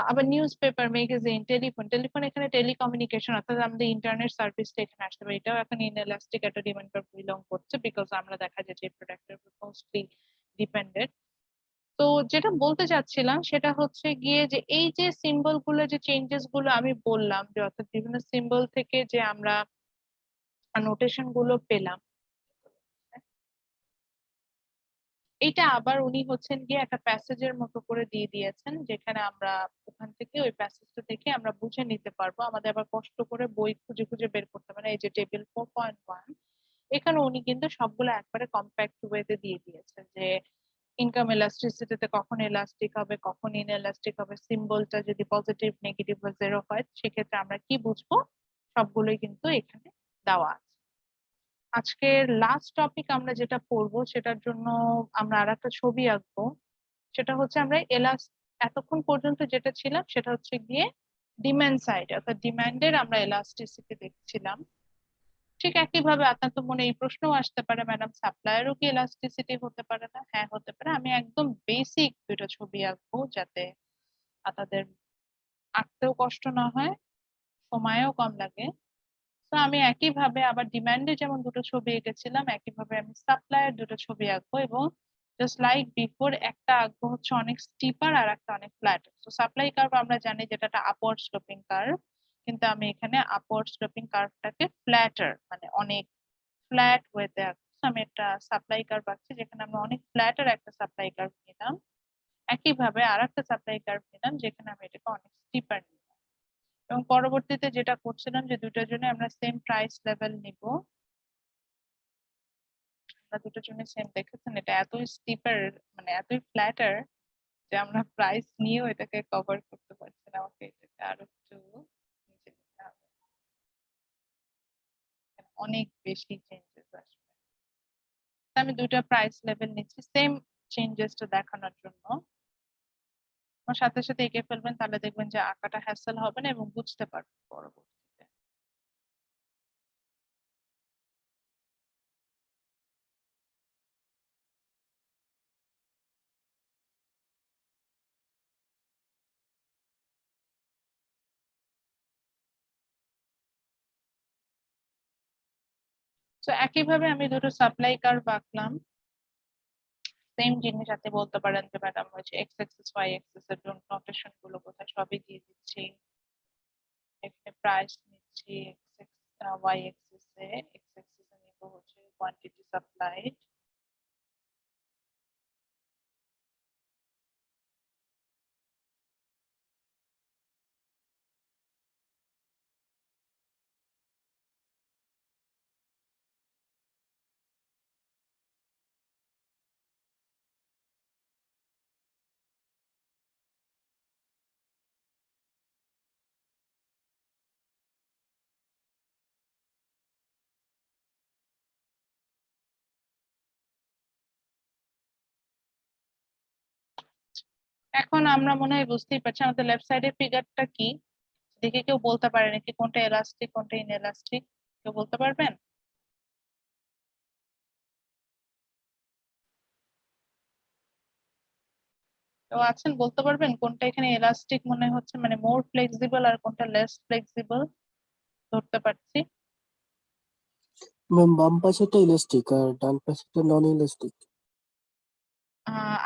আবার নিউজ পেপার, ম্যাগাজিন, টেলিফোন এখানে টেলিকমিউনিকেশন অর্থাৎ আমাদের ইন্টারনেট সার্ভিসটা এখানে আসতে পারে। এটাও এখন ইনএলাস্টিক একটা ডিমান্ড কার্ভ বিলং করছে, বিকজ আমরা দেখা যায় যে প্রোডাক্টের উপর মোস্টলি ডিপেন্ডেন্ট। তো যেটা বলতে চাচ্ছিলাম সেটা হচ্ছে গিয়ে যে এই যে সিম্বল গুলো, যে চেঞ্জেস গুলো আমি বললাম, যে অর্থাৎ বিভিন্ন সিম্বল থেকে যে আমরা নোটেশন গুলো পেলাম, এইটা আবার উনি হচ্ছেন গিয়ে একটা প্যাসেজের মতো করে দিয়ে দিয়েছেন, যেখানে আমরা ওখান থেকে ওই প্যাসেজটা থেকে আমরা বুঝে নিতে পারবো। আমাদের আবার কষ্ট করে বই খুঁজে খুঁজে বের করতে হবে না। এই যে টেবিল 4.1, এখানে উনি কিন্তু সবগুলো একবারে কম্প্যাক্ট ওয়েতে দিয়ে দিয়েছেন যে ইনকাম এলাস্টিসিটিতে কখন এলাস্টিক হবে, কখন ইনএলাস্টিক হবে, সিম্বলটা যদি পজিটিভ, নেগেটিভ বা জিরো হয় সেক্ষেত্রে আমরা কি বুঝবো, সবগুলোই কিন্তু এখানে দেওয়া আছে। আজকের লাস্ট টপিক আমরা যেটা পড়বো সেটার জন্য আমরা আরেকটা ছবি আঁকবো। সেটা হচ্ছে আমরা এতক্ষণ পর্যন্ত যেটা ছিলাম সেটা হচ্ছে গিয়ে ডিমান্ড সাইড, অর্থাৎ ডিমান্ডের আমরা এলাস্টিসিটি দেখছিলাম। ঠিক একইভাবে আপনার তো মনে এই প্রশ্নও আসতে পারে, ম্যাডাম সাপ্লায়ারও কি এলাস্টিসিটি হতে পারে না? হ্যাঁ হতে পারে। আমি একদম বেসিক দুটো ছবি আঁকবো যাতে আপনাদের আঁকতেও কষ্ট না হয় সময়ও কম লাগে। তো আমি একইভাবে আবার ডিমান্ডে যেমন দুটো ছবি এঁকেছিলাম, একইভাবে আমি সাপ্লাইয়ের দুটো ছবি আঁকবো এবং জাস্ট লাইক বিফোর একটা আঁকবো হচ্ছে অনেক স্টিপার আর একটা অনেক ফ্ল্যাট। তো সাপ্লাই কার্ভ আমরা জানি যেটা একটা আপওয়ার্ড স্লোপিং কার্ভ, কিন্তু আমি এখানে আপওয়ার্ড স্লোপিং কার্ভটাকে ফ্ল্যাটার মানে অনেক ফ্ল্যাট ওয়েতে আঁকবো। আমি একটা সাপ্লাই কার্ভ আঁকছি যেখানে আমরা অনেক ফ্ল্যাটার একটা সাপ্লাই কার্ভ নিলাম, একইভাবে আর একটা সাপ্লাই কার্ভ নিলাম যেখানে আমি এটাকে অনেক স্টিপার নিলাম এবং পরবর্তীতে যেটা করছিলাম যে দুটোর জন্য আমরা সেম প্রাইস লেভেল নিব। আমরা দুটোর জন্য সেম দেখেছেন এটা এতই স্টিপার মানে এতই ফ্ল্যাটার যে আমরা প্রাইস নিয়েও এটাকে কভার করতে পারছি না, আমাকে এটাকে আরো একটু নিচে নিতে হবে, অনেক বেশি চেঞ্জেস আসবে। আমি দুইটা প্রাইস লেভেল নিচ্ছি সেম চেঞ্জেসটা দেখানোর জন্য। আমার সাথে সাথে এঁকে ফেলবেন, তাহলে দেখবেন যে আঁকাটা হ্যাসেল হবে না এবং বুঝতে পারবেন পরবর্তীতে। তো একইভাবে আমি দুটো সাপ্লাই কার্ভ আঁকলাম, সেম জিনিস সাথে বলতে পারেন যে ম্যাডাম হচ্ছে এক্স এক্সিস ওয়াই এক্সিস এর নোটেশন গুলো কোথায় সবই দিয়ে দিচ্ছি। এখানে প্রাইস নিচ্ছি এক্স ওয়াই এক্সিস এ, এক্স এক্সিস এ নিব হচ্ছে কোয়ান্টিটি সাপ্লাইড, এখন আমরা মনে হয় বুঝতেই পারছি আমাদের লেফট সাইডের ফিগারটা কি দেখে কেউ বলতে পারে নাকি কোনটা এলাস্টিক কোনটা ইনএলাস্টিক, কেউ বলতে পারবেন? কেউ আছেন বলতে পারবেন কোনটা এখানে এলাস্টিক মনে হচ্ছে, মানে মোর ফ্লেক্সিবল আর কোনটা লেস ফ্লেক্সিবল ধরতে পারছি? ম্যাম বাম পাশেটা ইলাস্টিক আর ডান পাশেটা নন ইলাস্টিক।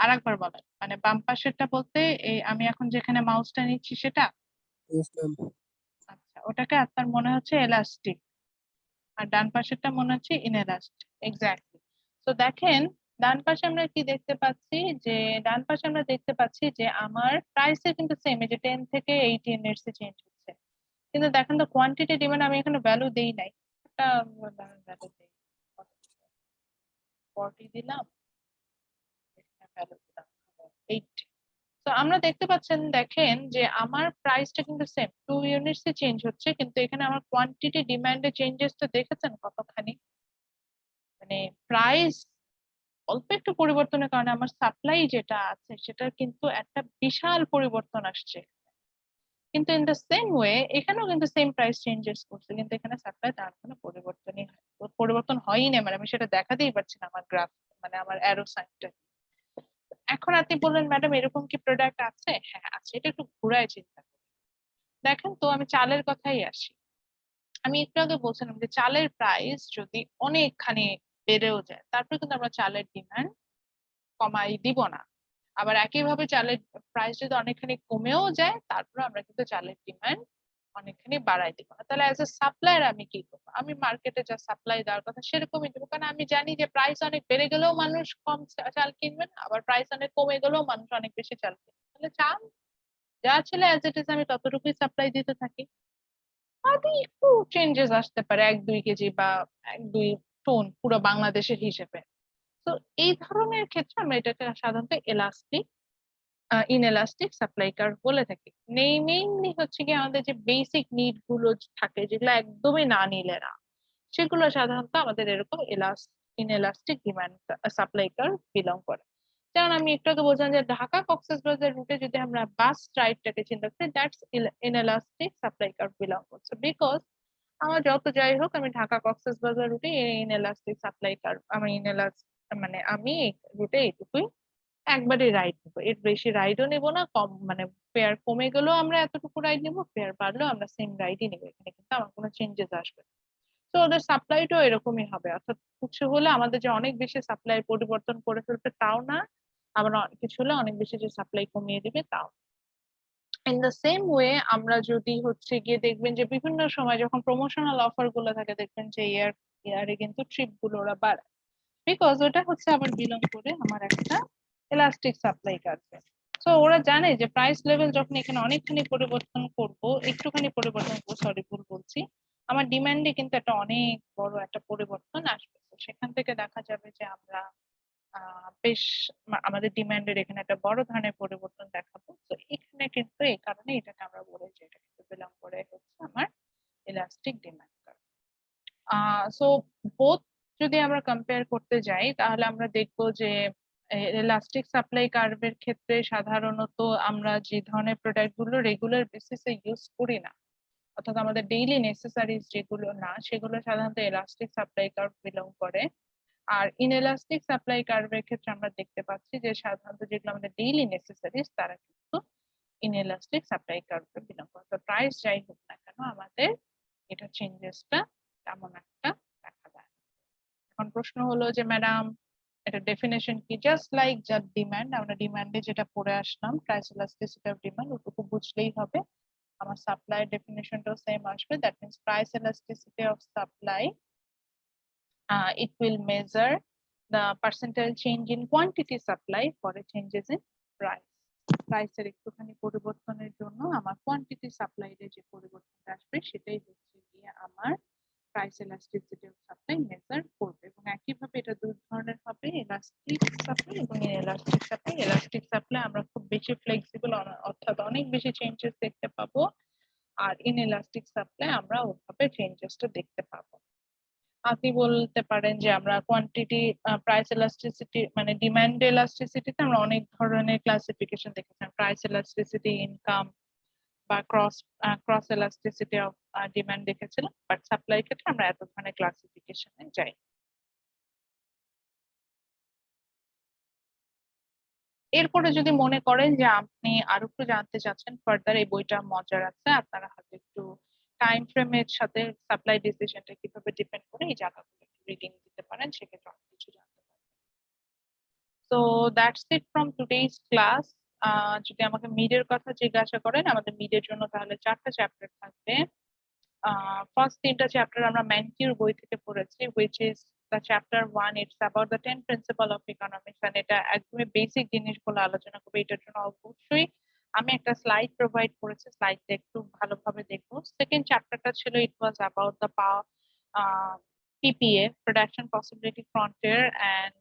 আরেকবার বলেন, মানে বাম পাশেরটা বলতে এই আমি এখন যেখানে মাউসটা নিচ্ছি সেটা? Yes ma'am. আচ্ছা, ওটাকে আপনার মনে হচ্ছে এলাস্টিক আর ডান পাশেরটা মনে হচ্ছে ইনএলাস্টিক। এক্স্যাক্টলি। তো দেখেন ডান পাশে আমরা কি দেখতে পাচ্ছি, যে ডান পাশে আমরা দেখতে পাচ্ছি যে আমার প্রাইসে কিন্তু সেম, এই যে 10 থেকে 18 এর চেঞ্জ হচ্ছে, কিন্তু দেখেন তো কোয়ান্টিটি ডিমান্ড আমি এখানে ভ্যালু দেই নাই, একটা ভ্যালু দেই 40 দিলাম, এখানে ভ্যালু দিলাম 80। তো আমরা দেখতে পাচ্ছেন দেখেন যে আমার প্রাইসটা কিন্তু সেম 2 ইউনিটস এ চেঞ্জ হচ্ছে, কিন্তু এখানে আমার কোয়ান্টিটি ডিমান্ডে চেঞ্জেসটা দেখেছেন কতখানি, মানে প্রাইস অল্প একটু পরিবর্তনের কারণে আমার সাপ্লাই যেটা আছে সেটার কিন্তু একটা বিশাল পরিবর্তন আসছে। কিন্তু ইন দ্য সেম ওয়ে এখানেও কিন্তু সেম প্রাইস চেঞ্জেস করছে, কিন্তু এখানে সাপ্লাই তার কোনো পরিবর্তন হয়ই না, মানে আমি সেটা দেখাতেই পারছি না আমার গ্রাফ মানে আমার অ্যারো সাইনটা। এখন আপনি বললেন ম্যাডাম এরকম কি প্রোডাক্ট আছে? হ্যাঁ আছে, এটা একটু ঘুরায় চিন্তা করি। দেখেন তো আমি চালের কথাই আসি, আমি একটু আগে বলছিলাম যে চালের প্রাইস যদি অনেকখানি বেড়েও যায় তারপরে কিন্তু আমরা চালের ডিমান্ড কমাই দিব না, আবার একইভাবে চালের প্রাইস যদি অনেকখানি কমেও যায় তারপরে আমরা কিন্তু চালের ডিমান্ড অনেকখানি বাড়াই দিব না। তাহলে অ্যাজ এ সাপ্লায়ার আমি কি করবো, আমি মার্কেটে যা সাপ্লাই দেওয়ার কথা সেরকমই দেবো, কারণ আমি জানি যে প্রাইস অনেক বেড়ে গেলেও মানুষ কম চাল কিনবেন, আবার প্রাইস অনেক কমে গেলেও মানুষ অনেক বেশি চাল কিনবে। তাহলে চাল যা ছিল অ্যাজ ইট ইজ আমি ততটুকুই সাপ্লাই দিতে থাকি, হয়তো একটু চেঞ্জেস আসতে পারে 1-2 কেজি বা 1-2 টন পুরো বাংলাদেশের হিসেবে। তো এই ধরনের ক্ষেত্রে আমরা এটাকে সাধারণত এলাস্টিক ইনএলাস্টিক সাপ্লাই কার্ভ বলে থাকি। মেইনলি হচ্ছে কি আমাদের যে বেসিক নিড গুলো থাকে যেগুলো একদমই না নিলে না, সেগুলো সাধারণত আমাদের এরকম ইনএলাস্টিক ডিমান্ড সাপ্লাই কার্ভ বিলং করে। যেমন আমি একটু আগে বলছিলাম যে ঢাকা কক্সবাজার রুটে যদি আমরা বাস রাইডটাকে চিন্তা করি, দ্যাটস ইনএলাস্টিক সাপ্লাই কার্ভ বিলং করছে, বিকজ আমার যত যাই হোক আমি ঢাকা কক্সবাজার রুটে ইনএলাস্টিক সাপ্লাই কার্ভ আমি ইনএলাস্টিক মানে আমি রুটে এইটুকুই একবারে রাইট নেবো, এর বেশি রাইডও নেবো না, কম মানে পেয়ার কমে গেলেও আমরা এতটুকু রাইড নেবো, পেয়ার বাড়লেও আমরা সেম রাইডই নেবো, এখানে কিন্তু আমার কোনো চেঞ্জেস আসবে না। তো ওদের সাপ্লাইটাও এরকমই হবে, অর্থাৎ কিছু হলে আমাদের যে অনেক বেশি সাপ্লাই পরিবর্তন করে ফেলবে তাও না, আবার কিছু হলে অনেক বেশি যে সাপ্লাই কমিয়ে দিবে তাও। ইন দ্য সেম ওয়ে আমরা যদি হচ্ছে গিয়ে দেখবেন যে বিভিন্ন সময় যখন প্রমোশনাল অফার গুলো থাকে, দেখবেন যে ইয়ারে কিন্তু ট্রিপ গুলো ওরা বাড়ায়, বিকজ ওটা হচ্ছে আবার বিলং করে আমার একটা এলাস্টিক সাপ্লাই কাটবে। তো ওরা জানে যে প্রাইস লেভেল যখন এখানে অনেকখানি পরিবর্তন করব, একটুখানি পরিবর্তন করবো, সরি ভুল বলছি, আমার ডিমান্ডে কিন্তু একটা অনেক বড় একটা পরিবর্তন আসবে। তো সেখান থেকে দেখা যাবে যে আমরা বেশ আমাদের ডিমান্ডের এখানে একটা বড় ধরনের পরিবর্তন দেখাবো। তো এখানে কিন্তু এই কারণে এটাকে আমরা বলি যে এটা কিন্তু বিলং করে হচ্ছে আমার elastic demand curve. So both যদি আমরা কম্পেয়ার করতে যাই তাহলে আমরা দেখবো যে ইলাস্টিক সাপ্লাই কার্ভের ক্ষেত্রে সাধারণত আমরা যে ধরনের প্রোডাক্ট গুলো রেগুলার বেসিসে ইউজ করি না, অর্থাৎ আমাদের ডেইলি নেসেসারিজ যেগুলো না, সেগুলো সাধারণত ইলাস্টিক সাপ্লাই কার্ভ বিলং করে। আর ইনএলাস্টিক সাপ্লাই কার্ভের ক্ষেত্রে আমরা দেখতে পাচ্ছি যে সাধারণত যেগুলো আমাদের ডেইলি নেসেসারিজ তারা কিন্তু ইনএলাস্টিক সাপ্লাই কার্ভে বিলং করে। তো প্রাইস যাই হোক না কেন আমাদের এটা চেঞ্জেসটা তেমন একটা দেখা যায় না। এখন প্রশ্ন হলো যে ম্যাডাম এটা ডেফিনেশন কি? জাস্ট লাইক যা ডিমান্ড, আমরা ডিমান্ডে যেটা পড়ে আসলাম প্রাইস ইলাস্টিসিটি অফ ডিমান্ড, ওটুকু বুঝলেই হবে। আমার সাপ্লাই ডেফিনেশনটাও সেম আসবে, that means price elasticity of supply, it will measure the percentage change in quantity supply for a changes in price. প্রাইসের একটুখানি পরিবর্তনের জন্য আমার কোয়ান্টিটি সাপ্লাইতে যে পরিবর্তনটা আসবে সেটাই হচ্ছে গিয়ে আমার price elasticity of supply measure করবে। এবং একইভাবে এটা দুই ধরনের হবে, ইলাস্টিক সাপ্লাই এবং ইনএলাস্টিক সাপ্লাই। ইলাস্টিক সাপ্লাই আমরা খুব বেশি ফ্লেক্সিবল, অর্থাৎ অনেক বেশি চেঞ্জেস দেখতে পাবো, আর ইনএলাস্টিক সাপ্লাই আমরা ওভাবে চেঞ্জেসটা দেখতে পাবো। আপনি বলতে পারেন যে আমরা কোয়ান্টিটি প্রাইস ইলাস্টিসিটি মানে ডিমান্ড ইলাস্টিসিটিতে আমরা অনেক ধরনের ক্লাসিফিকেশন দেখেছি, প্রাইস ইলাস্টিসিটি, ইনকাম বা ক্রস ইলাস্টিসিটি অফ ডিমান্ড দেখেছিলাম, বাট সাপ্লাই ক্ষেত্রে আমরা এত ধরনের ক্লাসিফিকেশনে যাই। এরপরে যদি মনে করেন যে আপনি আরো একটু জানতে চাচ্ছেন ফার্দার, এই বইটা মজার আছে, আপনারা হয়তো একটু টাইম ফ্রেমের সাথে সাপ্লাই ডিসিশনটা কিভাবে ডিপেন্ড করে এই জায়গাগুলো একটু রিডিং দিতে পারেন, সেক্ষেত্রে অনেক কিছু জানতে পারবেন। So that's it from today's class. যদি আমাকে মিডের কথা জিজ্ঞাসা করেন, আমাদের মিডের জন্য তাহলে 4টা চ্যাপ্টার থাকবে। ফার্স্ট 3টা চ্যাপ্টার আমরা ম্যানকিউর বই থেকে পড়েছি, which is the chapter 1. It's about the 10 principle of economics, and এটা একদমই বেসিক জিনিসগুলো আলোচনা করবে। এটার জন্য অবশ্যই আমি একটা স্লাইড প্রোভাইড করেছি, স্লাইডটা একটু ভালোভাবে দেখো। সেকেন্ড চ্যাপ্টারটা ছিল it was about the PPA, production possibility frontier and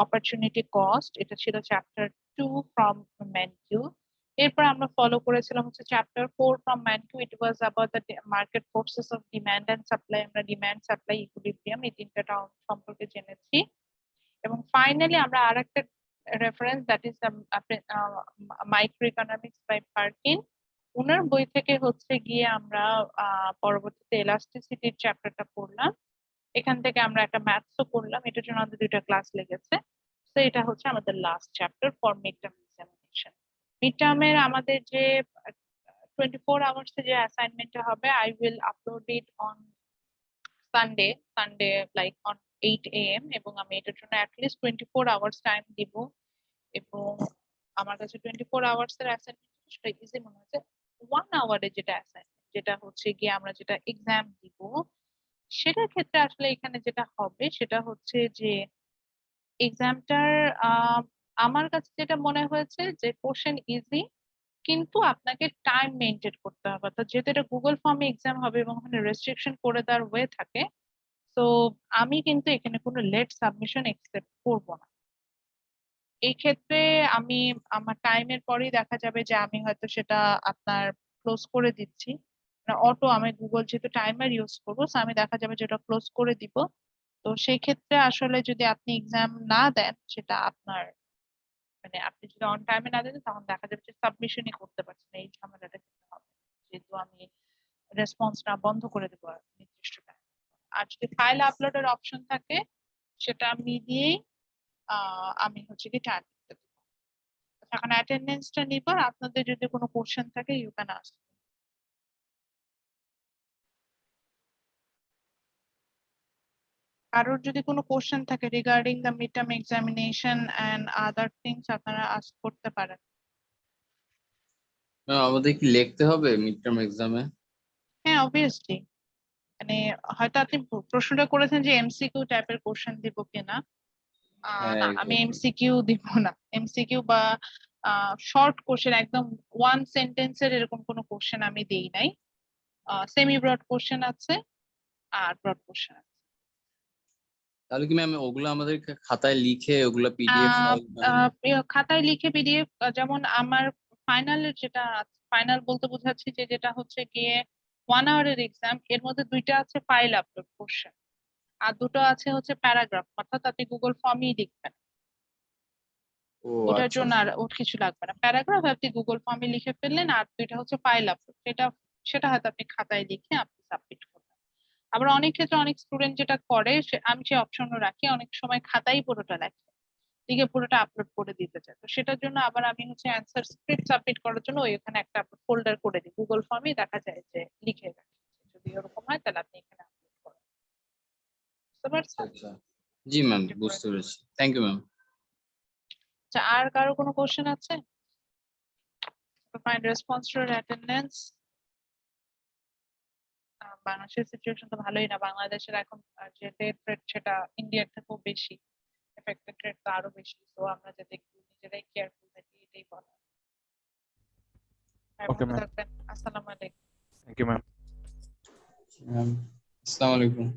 opportunity cost, এটা ছিল চ্যাপ্টার 2 from ম্যানকিউ। এরপর আমরা ফলো করেছিলাম হচ্ছে chapter 4 from ম্যানকিউ, it was about the market forces of demand and supply, আমরা ডিমান্ড সাপ্লাই ইকুইলিব্রিয়াম এই তিনটা টার্ম সম্পর্কে জেনেছি। এবং ফাইনালি আমরা আরেকটা reference, that is micro economics by Parkin, ওনার বই থেকে হচ্ছে গিয়ে আমরা পরবর্তীতে এলাস্টিসিটির চ্যাপ্টারটা পড়লাম। এখান থেকে আমরা একটা ম্যাথসও করলাম, এটার জন্য আমাদের 2টা ক্লাস লেগেছে। তো এটা হচ্ছে আমাদের last chapter for mid term examination. Mid টার্মের আমাদের যে 24 আওয়ার্স যে অ্যাসাইনমেন্টটা হবে, I will upload it on Sunday like on 8 AM, এবং আমি এটার জন্য অ্যাটলিস্ট 24 আওয়ার্স টাইম দিব। এবং আমার কাছে 24 আওয়ার্স এর অ্যাসাইনমেন্ট সেটা ইজি মনে হচ্ছে। 1 আওয়ারে যেটা অ্যাসাইনমেন্ট, যেটা হচ্ছে গিয়ে আমরা যেটা এক্সাম দিব, সেটার ক্ষেত্রে আসলে এখানে যেটা হবে সেটা হচ্ছে যে এক্সামটার আমার কাছে যেটা মনে হয়েছে যে কোশ্চেন ইজি, কিন্তু আপনাকে টাইম মেনটেন করতে হবে। অর্থাৎ যেহেতু এটা গুগল ফর্মে এক্সাম হবে এবং ওখানে রেস্ট্রিকশন করে দেওয়ার ওয়ে থাকে, তো আমি কিন্তু এখানে কোনো লেট সাবমিশন একসেপ্ট করব না। এই ক্ষেত্রে আমি আমার টাইমের পরেই দেখা যাবে যে আমি হয়তো সেটা আপনার ক্লোজ করে দিচ্ছি, অটো আমি গুগল যেহেতু টাইমার ইউজ করবো, আমি দেখা যাবে যেটা ক্লোজ করে দিব। তো সেই ক্ষেত্রে আসলে যদি আপনি এক্সাম না দেন, সেটা আপনার মানে আপনি যদি অন টাইমে না দেন, তখন দেখা যাবে যে সাবমিশনই করতে পারছেন না, এই ঝামেলাটা কিন্তু হবে, যেহেতু আমি রেসপন্সটা বন্ধ করে দেবো নির্দিষ্ট টাইম। আর যদি ফাইল আপলোডের অপশন থাকে, সেটা আমি দিয়েই আমি হচ্ছে কি টাইম দিতে দেবো। এখন অ্যাটেন্ডেন্সটা নিব, আর আপনাদের যদি কোনো কোশ্চেন থাকে ইউ ক্যান আস্ক। কারোর যদি কোনো কোশ্চেন থাকে regarding the mid term examination and other things আপনারা আস্ক করতে পারেন। ম্যাম আমাদের কি লিখতে হবে মিড টার্ম এক্সামে? হ্যাঁ অবভিয়াসলি, মানে হয়তো আপনি প্রশ্নটা করেছেন যে এমসিকিউ টাইপের কোশ্চেন দিব কিনা। হ্যাঁ না, আমি exactly. এমসিকিউ দিব না। এমসিকিউ বা শর্ট কোশ্চেন একদম ওয়ান সেন্টেন্সের এরকম কোনো কোশ্চেন আমি দেই নাই। সেমি ব্রড কোশ্চেন আছে আর ব্রড কোশ্চেন আছে। তাহলে কি ম্যাম ওগুলো আমাদের খাতায় লিখে ওগুলো পিডিএফ খাতায় লিখে পিডিএফ, যেমন আমার ফাইনালের যেটা ফাইনাল বলতে বোঝাচ্ছি যে যেটা হচ্ছে গিয়ে 1 আওয়ারের এক্সাম, এর মধ্যে 2টা আছে ফাইল আপলোড কোশ্চেন আর 2টো আছে হচ্ছে প্যারাগ্রাফ, অর্থাৎ আপনি গুগল ফর্মই লিখবেন। ও ওটার আচ্ছা জন্য আর ওর কিছু লাগবে না, প্যারাগ্রাফ আপনি গুগল ফর্মে লিখে ফেললেন, আর 2টা হচ্ছে ফাইল আপলোড, সেটা হয়তো আপনি খাতায় লিখে আপনি সাবমিট করবেন। আবার অনেক ক্ষেত্রে অনেক স্টুডেন্ট যেটা করে, আমি সেই অপশনও রাখি, অনেক সময় খাতাই পুরোটা লেখে, লিখে পুরোটা আপলোড করে দিতে চায়, তো সেটার জন্য আবার আমি হচ্ছে অ্যান্সার স্ক্রিপ্ট সাবমিট করার জন্য ওইখানে একটা ফোল্ডার করে দিই, গুগল ফর্মে দেখা যায় যে লিখে রাখি। যদি এরকম হয় তাহলে আপনি এখানে আপলোড করেন। বুঝতে পারছেন? আচ্ছা। জি ম্যাম বুঝতে পেরেছি, থ্যাংক ইউ ম্যাম। আচ্ছা, আর কারো কোনো কোশ্চেন আছে? Find response to attendance. বাংলাদেশের সিচুয়েশন তো ভালোই না, বাংলাদেশের এখন যে ডেথ রেট সেটা ইন্ডিয়ার থেকেও বেশি, এফেক্টেড রেট তো আরো বেশি, তো আমরা যাতে একটু নিজেরাই কেয়ারফুল থাকি এটাই বলা। Okay, ma'am. থাকবেন। আসসালামু আলাইকুম। Thank you ma'am. আসসালামু আলাইকুম।